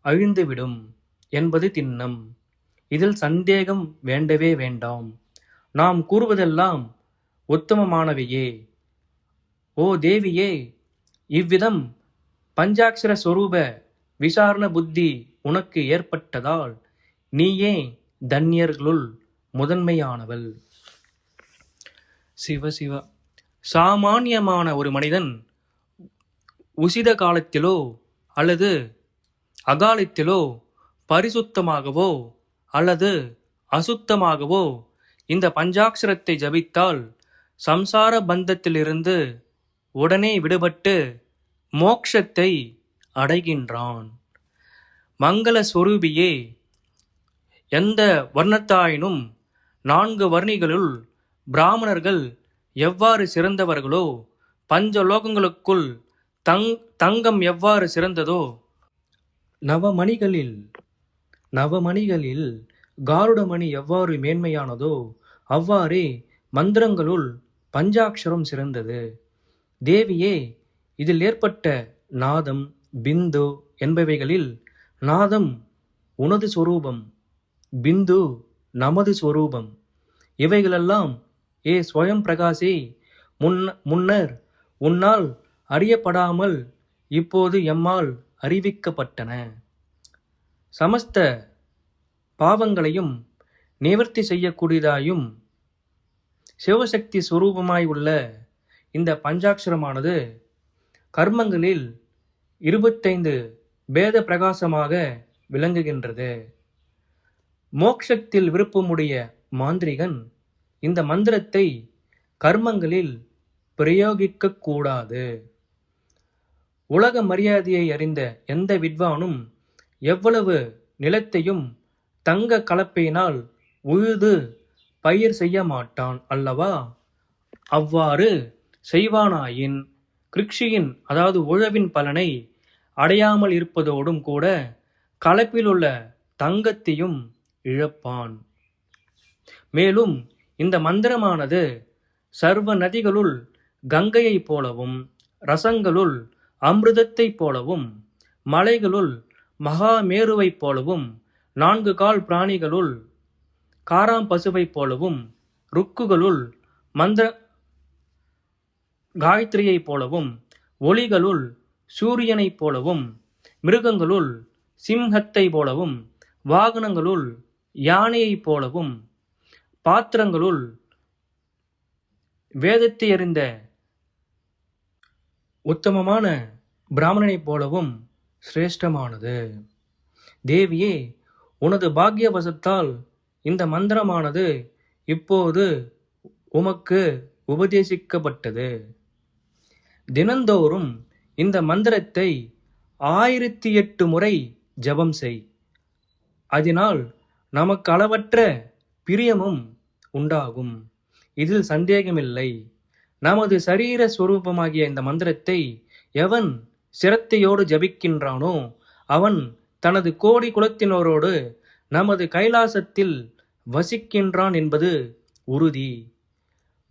அழிந்துவிடும் என்பது திண்ணம். இதில் சந்தேகம் வேண்டவே வேண்டாம். நாம் கூறுவதெல்லாம் உத்தமமானவையே. ஓ தேவியே, இவ்விதம் பஞ்சாட்சர ஸ்வரூப விசாரண புத்தி உனக்கு ஏற்பட்டதால் நீயே தன்யர்களுள் முதன்மையானவள். சிவ சிவ. சாமானியமான ஒரு மனிதன் உசித காலத்திலோ அல்லது அகாலத்திலோ பரிசுத்தமாகவோ அல்லது அசுத்தமாகவோ இந்த பஞ்சாட்சரத்தை ஜபித்தால் சம்சார பந்தத்திலிருந்து உடனே விடுபட்டு மோட்சத்தை அடைகின்றான். மங்கள ஸ்வரூபியே, எந்த வர்ணத்தாயினும் 4 வர்ணிகளுள் பிராமணர்கள் எவ்வாறு சிறந்தவர்களோ, பஞ்சலோகங்களுக்குள் தங்கம் எவ்வாறு சிறந்ததோ, நவமணிகளில் காருடமணி எவ்வாறு மேன்மையானதோ, அவ்வாறே மந்திரங்களுள் பஞ்சாட்சரம் சிறந்தது. தேவியே, இதில் ஏற்பட்ட நாதம், பிந்து என்பவைகளில் நாதம் உனது சொரூபம், பிந்து நமது சொரூபம். இவைகளெல்லாம் ஏ ஸ்வயம் பிரகாசி முன்னர் உன்னால் அறியப்படாமல் இப்போது எம்மால் அறிவிக்கப்பட்டன. சமஸ்த பாவங்களையும் நிவர்த்தி செய்யக்கூடியதாயும் சிவசக்தி சுரூபமாய் உள்ள இந்த பஞ்சாட்சரமானது கர்மங்களில் 25 பேத பிரகாசமாக விளங்குகின்றது. மோட்சத்தில் விருப்பமுடைய மாந்திரிகன் இந்த மந்திரத்தை கர்மங்களில் பிரயோகிக்க கூடாது. உலக மரியாதையை அறிந்த எந்த வித்வானும் எவ்வளவு நிலத்தையும் தங்க கலப்பையினால் உழுது பயிர் செய்ய மாட்டான் அல்லவா? அவ்வாறு செய்வானாயின் கிருஷியின் அதாவது உழவின் பலனை அடையாமல் இருப்பதோடும் கூட கலப்பிலுள்ள தங்கத்தையும் இழப்பான். மேலும் இந்த மந்திரமானது சர்வ நதிகளுள் கங்கையைப் போலவும், ரசங்களுள் அமிர்தத்தைப் போலவும், மலைகளுள் மகாமேருவைப் போலவும், 4 கால் பிராணிகளுள் காராம்பசுவைப் போலவும், ருக்குகளுள் மந்திர காயத்ரியைப் போலவும், ஒளிகளுள் சூரியனைப் போலவும், மிருகங்களுள் சிம்ஹத்தைப் போலவும், வாகனங்களுள் யானையைப் போலவும், பாத்திரங்களுள் வேதத்தை அறிந்த உத்தமமான பிராமணனைப் போலவும் சிரேஷ்டமானது. தேவியே, உனது பாக்யவசத்தால் இந்த மந்திரமானது இப்போது உமக்கு உபதேசிக்கப்பட்டது. தினந்தோறும் இந்த மந்திரத்தை 1008 முறை ஜபம் செய். அதனால் நமக்கு அளவற்ற பிரியமும் உண்டாகும். இதில் சந்தேகமில்லை. நமது சரீர ஸ்வரூபமாகிய இந்த மந்திரத்தை எவன் சிரத்தையோடு ஜபிக்கின்றானோ அவன் தனது கோடி குலத்தினரோடு நமது கைலாசத்தில் வசிக்கின்றான் என்பது உறுதி.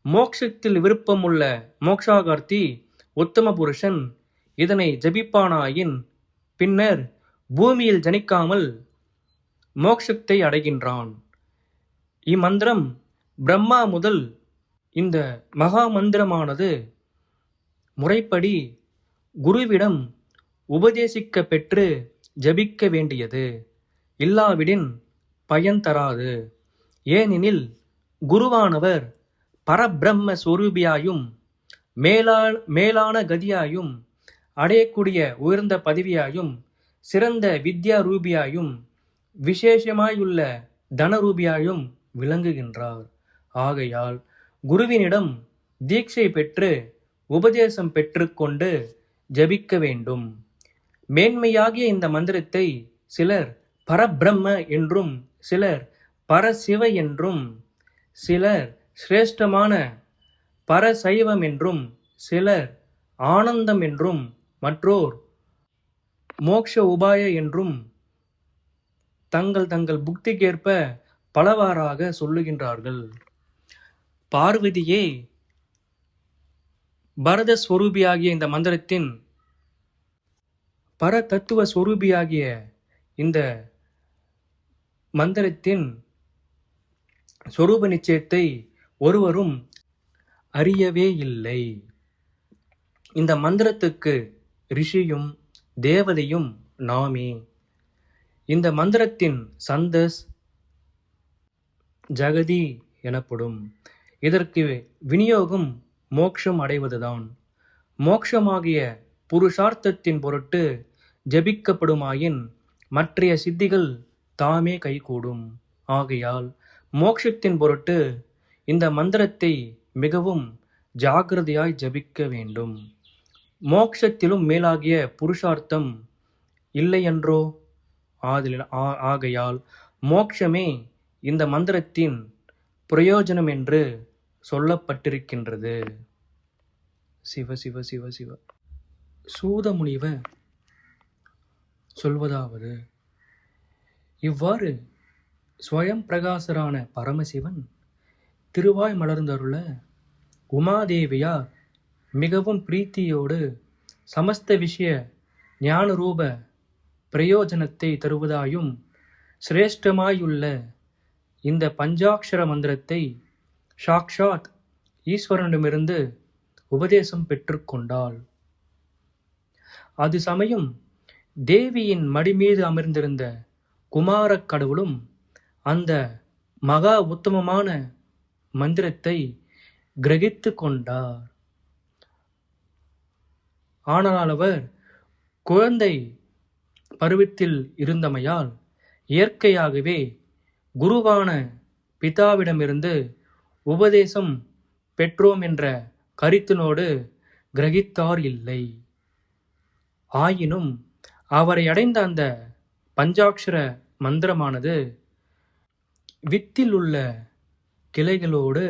மோட்சத்தில் விருப்பமுள்ள மோக்ஷாகார்த்தி உத்தம புருஷன் இதனை ஜபிப்பானாயின் பின்னர் பூமியில் ஜனிக்காமல் மோட்சத்தை அடைகின்றான். இம்மந்திரம் பிரம்மா முதல் இந்த மகா மந்திரமானது முறைப்படி குருவிடம் உபதேசிக்க பெற்று ஜபிக்க வேண்டியது. இல்லாவிடின் பயன் தராது. ஏனெனில் குருவானவர் பரபிரம்ம ஸ்வரூபியாயும் மேலான கதியாயும் அடையக்கூடிய உயர்ந்த பதவியாயும் சிறந்த வித்யா ரூபியாயும் விசேஷமாயுள்ள தனரூபியாயும் விளங்குகின்றார். ஆகையால் குருவினிடம் தீட்சை பெற்று உபதேசம் பெற்றுக்கொண்டு ஜபிக்க வேண்டும். மேன்மையாகிய இந்த மந்திரத்தை சிலர் பரபிரம்ம என்றும் சிலர் பரசிவ என்றும் சிலர் சிரேஷ்டமான பரசைவம் என்றும் சிலர் ஆனந்தம் என்றும் மற்றோர் மோக்ஷ உபாய என்றும் தங்கள் புக்திக்கேற்ப பலவாறாக சொல்லுகின்றார்கள். பார்வதியே பரத ஸ்வரூபியாகிய இந்த மந்திரத்தின் பரதத்துவ ஸ்வரூபியாகிய இந்த மந்திரத்தின் ஸ்வரூப நிச்சயத்தை ஒருவரும் அறியவே இல்லை. இந்த மந்திரத்துக்கு ரிஷியும் தேவதையும் நாமே. இந்த மந்திரத்தின் சந்தஸ் ஜகதி எனப்படும். இதற்கு விநியோகம் மோட்சம் அடைவதுதான். மோட்சமாகிய புருஷார்த்தத்தின் பொருட்டு ஜபிக்கப்படுமாயின் மற்றைய சித்திகள் தாமே கைகூடும். ஆகையால் மோட்சத்தின் பொருட்டு இந்த மந்திரத்தை மிகவும் ஜாக்கிரதையாய் ஜபிக்க வேண்டும். மோட்சத்திலும் மேலாகிய புருஷார்த்தம் இல்லையென்றோ? ஆகையால் மோட்சமே இந்த மந்திரத்தின் பிரயோஜனம் என்று சொல்லப்பட்டிருக்கின்றது. சிவ சிவ சிவ சிவ. சூதமுனிவர் சொல்வதாவது: இவ்வாறு ஸ்வயம் பிரகாசரான பரமசிவன் திருவாய் மலர்ந்தருள உமாதேவியார் மிகவும் பிரீத்தியோடு சமஸ்த விஷய ஞானரூப பிரயோஜனத்தை தருவதாயும் சிரேஷ்டமாயுள்ள இந்த பஞ்சாட்சர மந்திரத்தை சாக்ஷாத் ஈஸ்வரனிடமிருந்து உபதேசம் பெற்றுக்கொண்டாள். அது சமயம் தேவியின் மடி மீது அமர்ந்திருந்த குமாரக் கடவுளும் அந்த மகா உத்தமமான மந்திரத்தை கிரகித்து கொண்டார். ஆனால் அவர் குழந்தை பருவத்தில் இருந்தமையால் இயற்கையாகவே குருவான பிதாவிடமிருந்து உபதேசம் பெற்றோம் என்ற கருத்தினோடு கிரகித்தார் இல்லை. ஆயினும் அவரை அடைந்த அந்த பஞ்சாட்சர மந்திரமானது வித்தில் உள்ள கிளைகளோடு,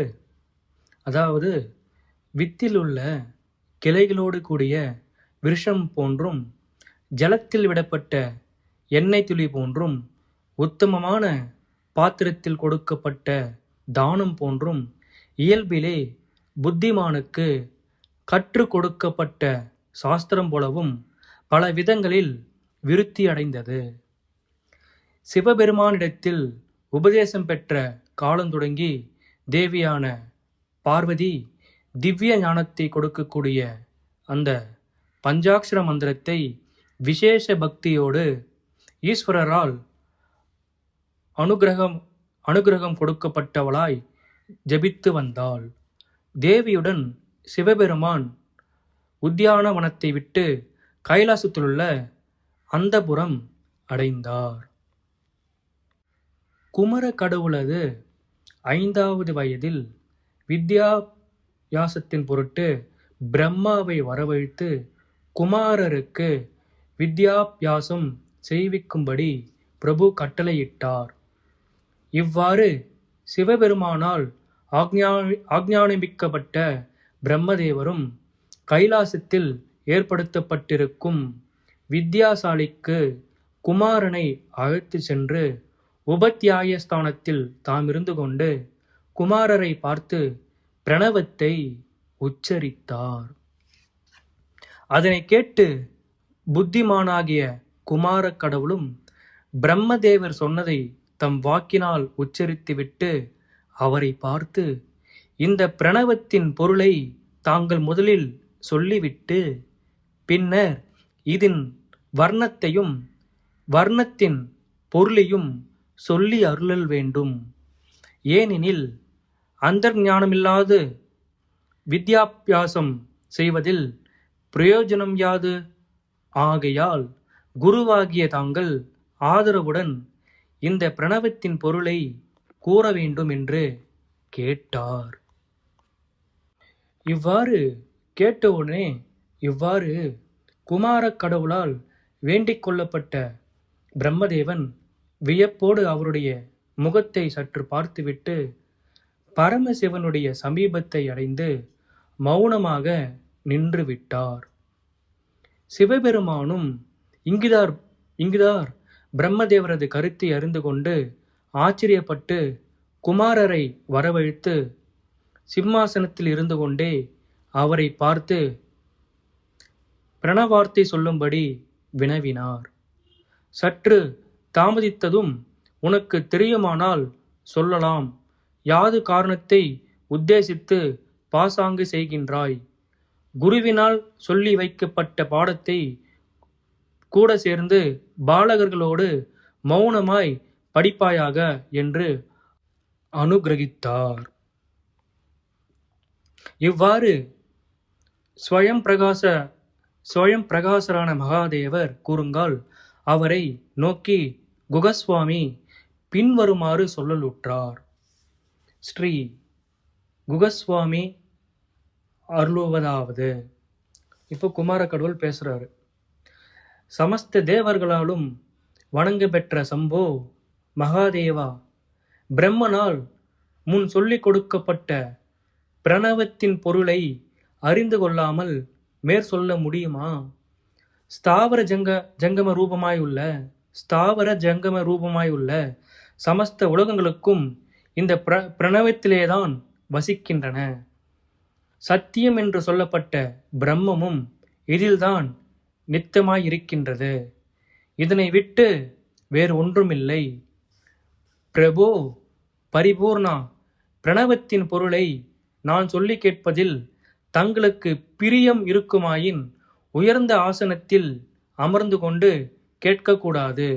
அதாவது வித்தில் உள்ள கிளைகளோடு கூடிய விருஷம் போன்றும் ஜலத்தில் விடப்பட்ட எண்ணெய் துளி போன்றும் உத்தமமான பாத்திரத்தில் கொடுக்கப்பட்ட தானம் போன்றும் இயல்பிலே புத்திமானுக்கு கற்றுக் கொடுக்கப்பட்ட சாஸ்திரம் போலவும் பல விதங்களில் விருத்தி அடைந்தது. சிவபெருமானிடத்தில் உபதேசம் பெற்ற காலம் தொடங்கி தேவியான பார்வதி திவ்ய ஞானத்தை கொடுக்கக்கூடிய அந்த பஞ்சாட்சர மந்திரத்தை விசேஷ பக்தியோடு ஈஸ்வரரால் அனுகிரகம் கொடுக்கப்பட்டவளாய் ஜபித்து வந்தாள். தேவியுடன் சிவபெருமான் உத்தியானவனத்தை விட்டு கைலாசத்திலுள்ள அந்தபுரம் அடைந்தார். குமர கடவுளது 5வது வயதில் வித்யாபியாசத்தின் பொருட்டு பிரம்மாவை வரவழைத்து குமாரருக்கு வித்யாபியாசம் செய்விக்கும்படி பிரபு கட்டளையிட்டார். இவ்வாறு சிவபெருமானால் ஆக்ஞானிப்பிக்கப்பட்ட பிரம்மதேவரும் கைலாசத்தில் ஏற்படுத்தப்பட்டிருக்கும் வித்யாசாலிக்கு குமாரனை அழைத்து சென்று உபத்தியாய ஸ்தானத்தில் தாம் இருந்து கொண்டு குமாரரை பார்த்து பிரணவத்தை உச்சரித்தார். அதனை கேட்டு புத்திமானாகிய குமாரக் கடவுளும் பிரம்மதேவர் சொன்னதை தம் வாக்கினால் உச்சரித்துவிட்டு அவரை பார்த்து, இந்த பிரணவத்தின் பொருளை தாங்கள் முதலில் சொல்லிவிட்டு பின்னர் இதன் வர்ணத்தையும் வர்ணத்தின் பொருளையும் சொல்லி அருளல் வேண்டும். ஏனெனில் அந்தர்ஞானமில்லாது வித்யாபியாசம் செய்வதில் பிரயோஜனம் யாது? ஆகையால் குருவாகிய தாங்கள் ஆதரவுடன் இந்த பிரணவத்தின் பொருளை கூற வேண்டும் என்று கேட்டார். இவ்வாறு கேட்டவுடனே இவ்வாறு குமாரக் கடவுளால் வேண்டிக் கொள்ளப்பட்ட பிரம்மதேவன் வியப்போடு அவருடைய முகத்தை சற்று பார்த்துவிட்டு பரமசிவனுடைய சமீபத்தை அடைந்து மௌனமாக நின்று விட்டார். சிவபெருமானும் இங்குதார் பிரம்மதேவரது கருத்தை அறிந்து கொண்டு ஆச்சரியப்பட்டு குமாரரை வரவழைத்து சிம்மாசனத்தில் இருந்து கொண்டே அவரை பார்த்து பிரணவார்த்தை சொல்லும்படி வினவினார். சற்று தாமதித்ததும், உனக்கு தெரியுமானால் சொல்லலாம், யாது காரணத்தை உத்தேசித்து பாசாங்கு செய்கின்றாய்? குருவினால் சொல்லி வைக்கப்பட்ட பாடத்தை கூட சேர்ந்து பாலகர்களோடு மௌனமாய் படிப்பாயாக என்று அனுகிரகித்தார். இவ்வாறு ஸ்வயம் பிரகாசரான மகாதேவர் கூறுங்கால் அவரை நோக்கி குகஸ்வாமி பின்வருமாறு சொல்லலுற்றார். ஸ்ரீ குகஸ்வாமி அருளுவதாவது. இப்போ குமார கடவுள் பேசுறாரு. சமஸ்த தேவர்களாலும் வணங்க பெற்ற சம்போ மகாதேவா, பிரம்மனால் முன் சொல்லிக் கொடுக்கப்பட்ட பிரணவத்தின் பொருளை அறிந்து கொள்ளாமல் மேற்சொல்ல முடியுமா? ஸ்தாவர ஜங்கம ரூபமாயுள்ள சமஸ்த உலகங்களுக்கும் இந்த பிரணவத்திலேதான் வசிக்கின்றன. சத்தியம் என்று சொல்லப்பட்ட பிரம்மமும் இதில்தான் நித்தமாயிருக்கின்றது. இதனை விட்டு வேறு ஒன்றுமில்லை. பிரபோ பரிபூர்ணா, பிரணவத்தின் பொருளை நான் சொல்லி கேட்பதில் தங்களுக்கு பிரியம் இருக்குமாயின் உயர்ந்த ஆசனத்தில் அமர்ந்து கொண்டு கேட்கக்கூடாது.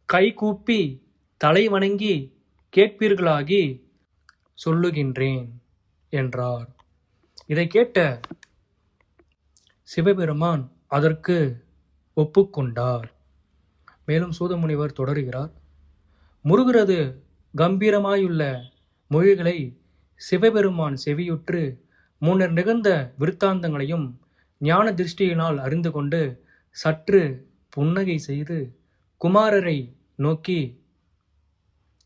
கைகூப்பி தலை வணங்கி கேட்பீர்களாகி சொல்லுகின்றேன் என்றார். இதை கேட்ட சிவபெருமான் அதற்கு ஒப்புக்கொண்டார். மேலும் சூதமுனிவர் தொடர்கிறார். முருகரது கம்பீரமாயுள்ள மொழிகளை சிவபெருமான் செவியுற்று முன்னர் நிகழ்ந்த விருத்தாந்தங்களையும் ஞான திருஷ்டியினால் அறிந்து கொண்டு சற்று புன்னகை செய்து குமாரரை நோக்கி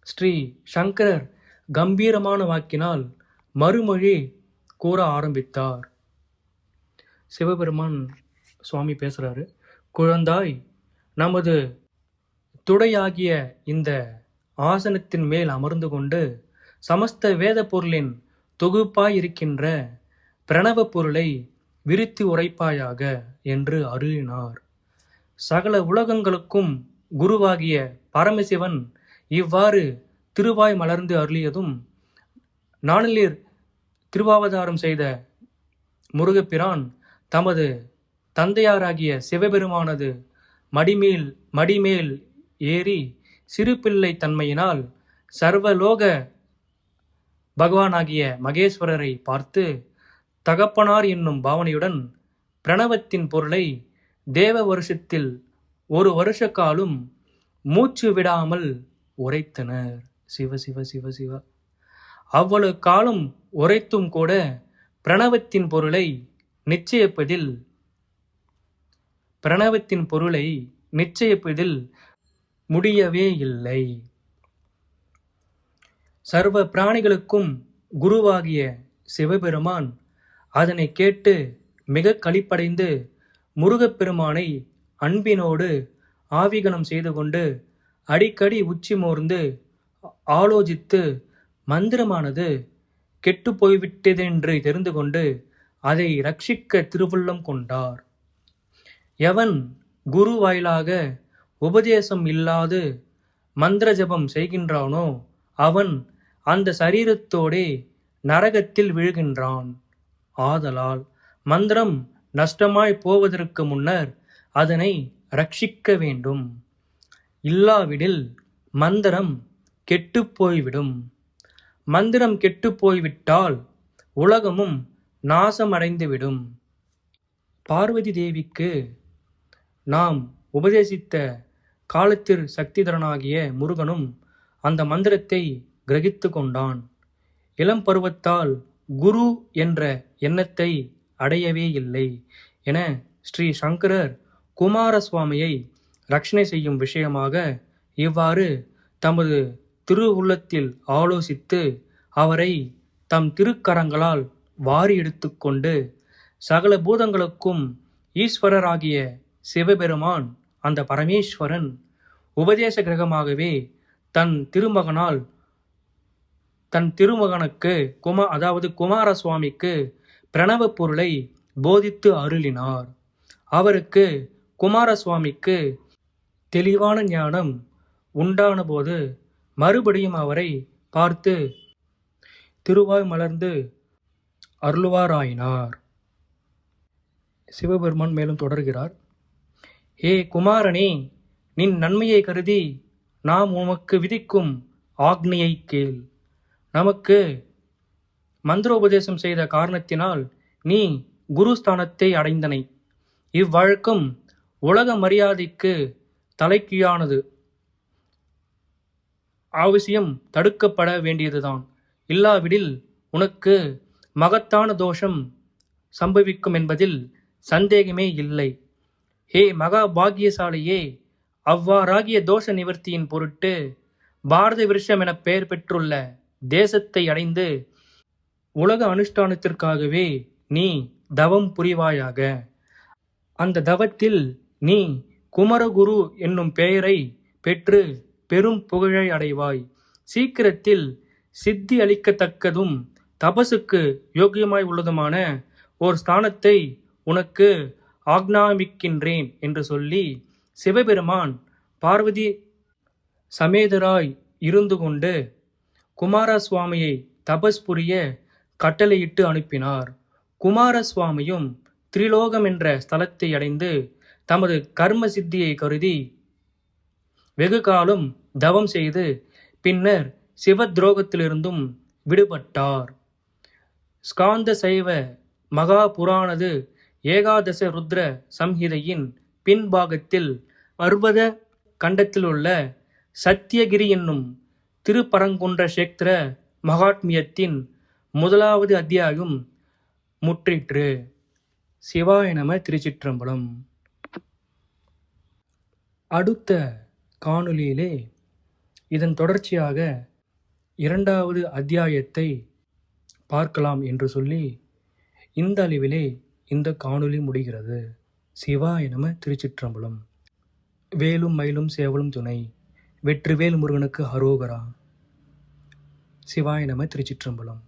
ஸ்ரீ சங்கரர் கம்பீரமான வாக்கினால் மறுமொழி கூற ஆரம்பித்தார். சிவபெருமான் சுவாமி பேசுறாரு. குழந்தாய், நமது துடையாகிய இந்த ஆசனத்தின் மேல் அமர்ந்து கொண்டு சமஸ்த வேத பொருளின் தொகுப்பாயிருக்கின்ற பிரணவ பொருளை விரித்து உரைப்பாயாக என்று அருளினார். சகல உலகங்களுக்கும் குருவாகிய பரமசிவன் இவ்வாறு திருவாய் மலர்ந்து அருளியதும், நாளில் திருவாவதாரம் செய்த முருகப்பிரான் தமது தந்தையாராகிய சிவபெருமானது மடிமேல் ஏறி சிறு பிள்ளை தன்மையினால் சர்வலோக பகவானாகிய மகேஸ்வரரை பார்த்து தகப்பனார் என்னும் பாவனையுடன் பிரணவத்தின் பொருளை தேவ வருஷத்தில் 1 வருஷ காலம் மூச்சு விடாமல் உரைத்தனர். சிவ சிவ சிவ சிவ. அவ்வளவு காலம் உரைத்தும் கூட பிரணவத்தின் பொருளை நிச்சயிப்பதில் முடியவே இல்லை. சர்வ பிராணிகளுக்கும் குருவாகிய சிவபெருமான் அதனை கேட்டு மிக களிப்படைந்து முருகப்பெருமானை அன்பினோடு ஆவிகனம் செய்து கொண்டு அடிக்கடி உச்சி மோர்ந்து ஆலோசித்து மந்திரமானது கெட்டு போய்விட்டதென்று தெரிந்து கொண்டு அதை ரட்சிக்க திருவுள்ளம் கொண்டார். எவன் குரு வாயிலாக உபதேசம் இல்லாது மந்திர ஜபம் செய்கின்றானோ அவன் அந்த சரீரத்தோடே நரகத்தில் விழுகின்றான். ஆதலால் மந்திரம் நஷ்டமாய் போவதற்கு முன்னர் அதனை ரட்சிக்க வேண்டும். இல்லாவிடில் மந்திரம் கெட்டுப் போய்விடும். மந்திரம் கெட்டுப் போய்விட்டால் உலகமும் நாசமடைந்துவிடும். பார்வதி தேவிக்கு நாம் உபதேசித்த காலத்திற் சக்திதரனாகிய முருகனும் அந்த மந்திரத்தை கிரகித்து கொண்டான். இளம் பருவத்தால் குரு என்ற எண்ணத்தை அடையவே இல்லை என ஸ்ரீ சங்கரர் குமாரசுவாமியை ரட்சணை செய்யும் விஷயமாக இவ்வாறு தமது திருவுள்ளத்தில் ஆலோசித்து அவரை தம் திருக்கரங்களால் வாரி எடுத்துக்கொண்டு சகல பூதங்களுக்கும் ஈஸ்வரராகிய சிவபெருமான் அந்த பரமேஸ்வரன் உபதேச கிரகமாகவே தன் திருமகனுக்கு அதாவது குமாரசுவாமிக்கு பிரணவ பொருளை போதித்து அருளினார். அவருக்கு குமாரசுவாமிக்கு தெளிவான ஞானம் உண்டான போது மறுபடியும் அவரை பார்த்து திருவாய் மலர்ந்து அருள்வாராயினார். சிவபெருமான் மேலும் தொடர்கிறார். ஏ குமாரனே, நின் நன்மையை கருதி நாம் உமக்கு விதிக்கும் ஆக்னியை கேள். நமக்கு மந்திரோபதேசம் செய்த காரணத்தினால் நீ குருஸ்தானத்தை அடைந்தனை. இவ்வழக்கம் உலக மரியாதைக்கு தலைக்கீழானது. அவசியம் தடுக்கப்பட வேண்டியதுதான். இல்லாவிடில் உனக்கு மகத்தான தோஷம் சம்பவிக்கும் என்பதில் சந்தேகமே இல்லை. ஹே மகா பாக்கியசாலியே, அவ்வாறாகிய தோஷ நிவர்த்தியின் பொருட்டு பாரத விருஷம் என பெயர் பெற்றுள்ள தேசத்தை அடைந்து உலக அனுஷ்டானத்திற்காகவே நீ தவம் புரிவாயாக. அந்த தவத்தில் நீ குமரகுரு என்னும் பெயரை பெற்று பெரும் புகழை அடைவாய். சீக்கிரத்தில் சித்தி அளிக்கத்தக்கதும் தபசுக்கு யோக்கியமாய் உள்ளதுமான ஓர் ஸ்தானத்தை உனக்கு ஆக்ஞாபிக்கின்றேன் என்று சொல்லி சிவபெருமான் பார்வதி சமேதராய் இருந்து கொண்டு குமாரசுவாமியை தபஸ் புரிய கட்டளையிட்டு அனுப்பினார். குமாரசுவாமியும் திரிலோகம் என்ற ஸ்தலத்தை அடைந்து தமது கர்ம சித்தியை கருதி வெகு காலம் தவம் செய்து பின்னர் சிவத்ரோகத்திலிருந்தும் விடுபட்டார். ஸ்காந்த சைவ மகா புராணது ஏகாதச ருத்ர சம்ஹிதையின் பின்பாகத்தில் பர்வத கண்டத்திலுள்ள சத்தியகிரி என்னும் திருப்பரங்குன்ற சேத்திர மகாத்மியத்தின் 1வது அத்தியாயம் முற்றிற்று. சிவாய நம. திருச்சிற்றம்பலம். அடுத்த காணொளியிலே இதன் தொடர்ச்சியாக 2வது அத்தியாயத்தை பார்க்கலாம் என்று சொல்லி இந்த அளவிலே இந்த காணொளி முடிகிறது. சிவாய நம. திருச்சிற்றம்பலம். வேலும் மயிலும் சேவலும் துணை. வெற்றிவேல் முருகனுக்கு அரோகரா. சிவாய நம. திருச்சிற்றம்பலம்.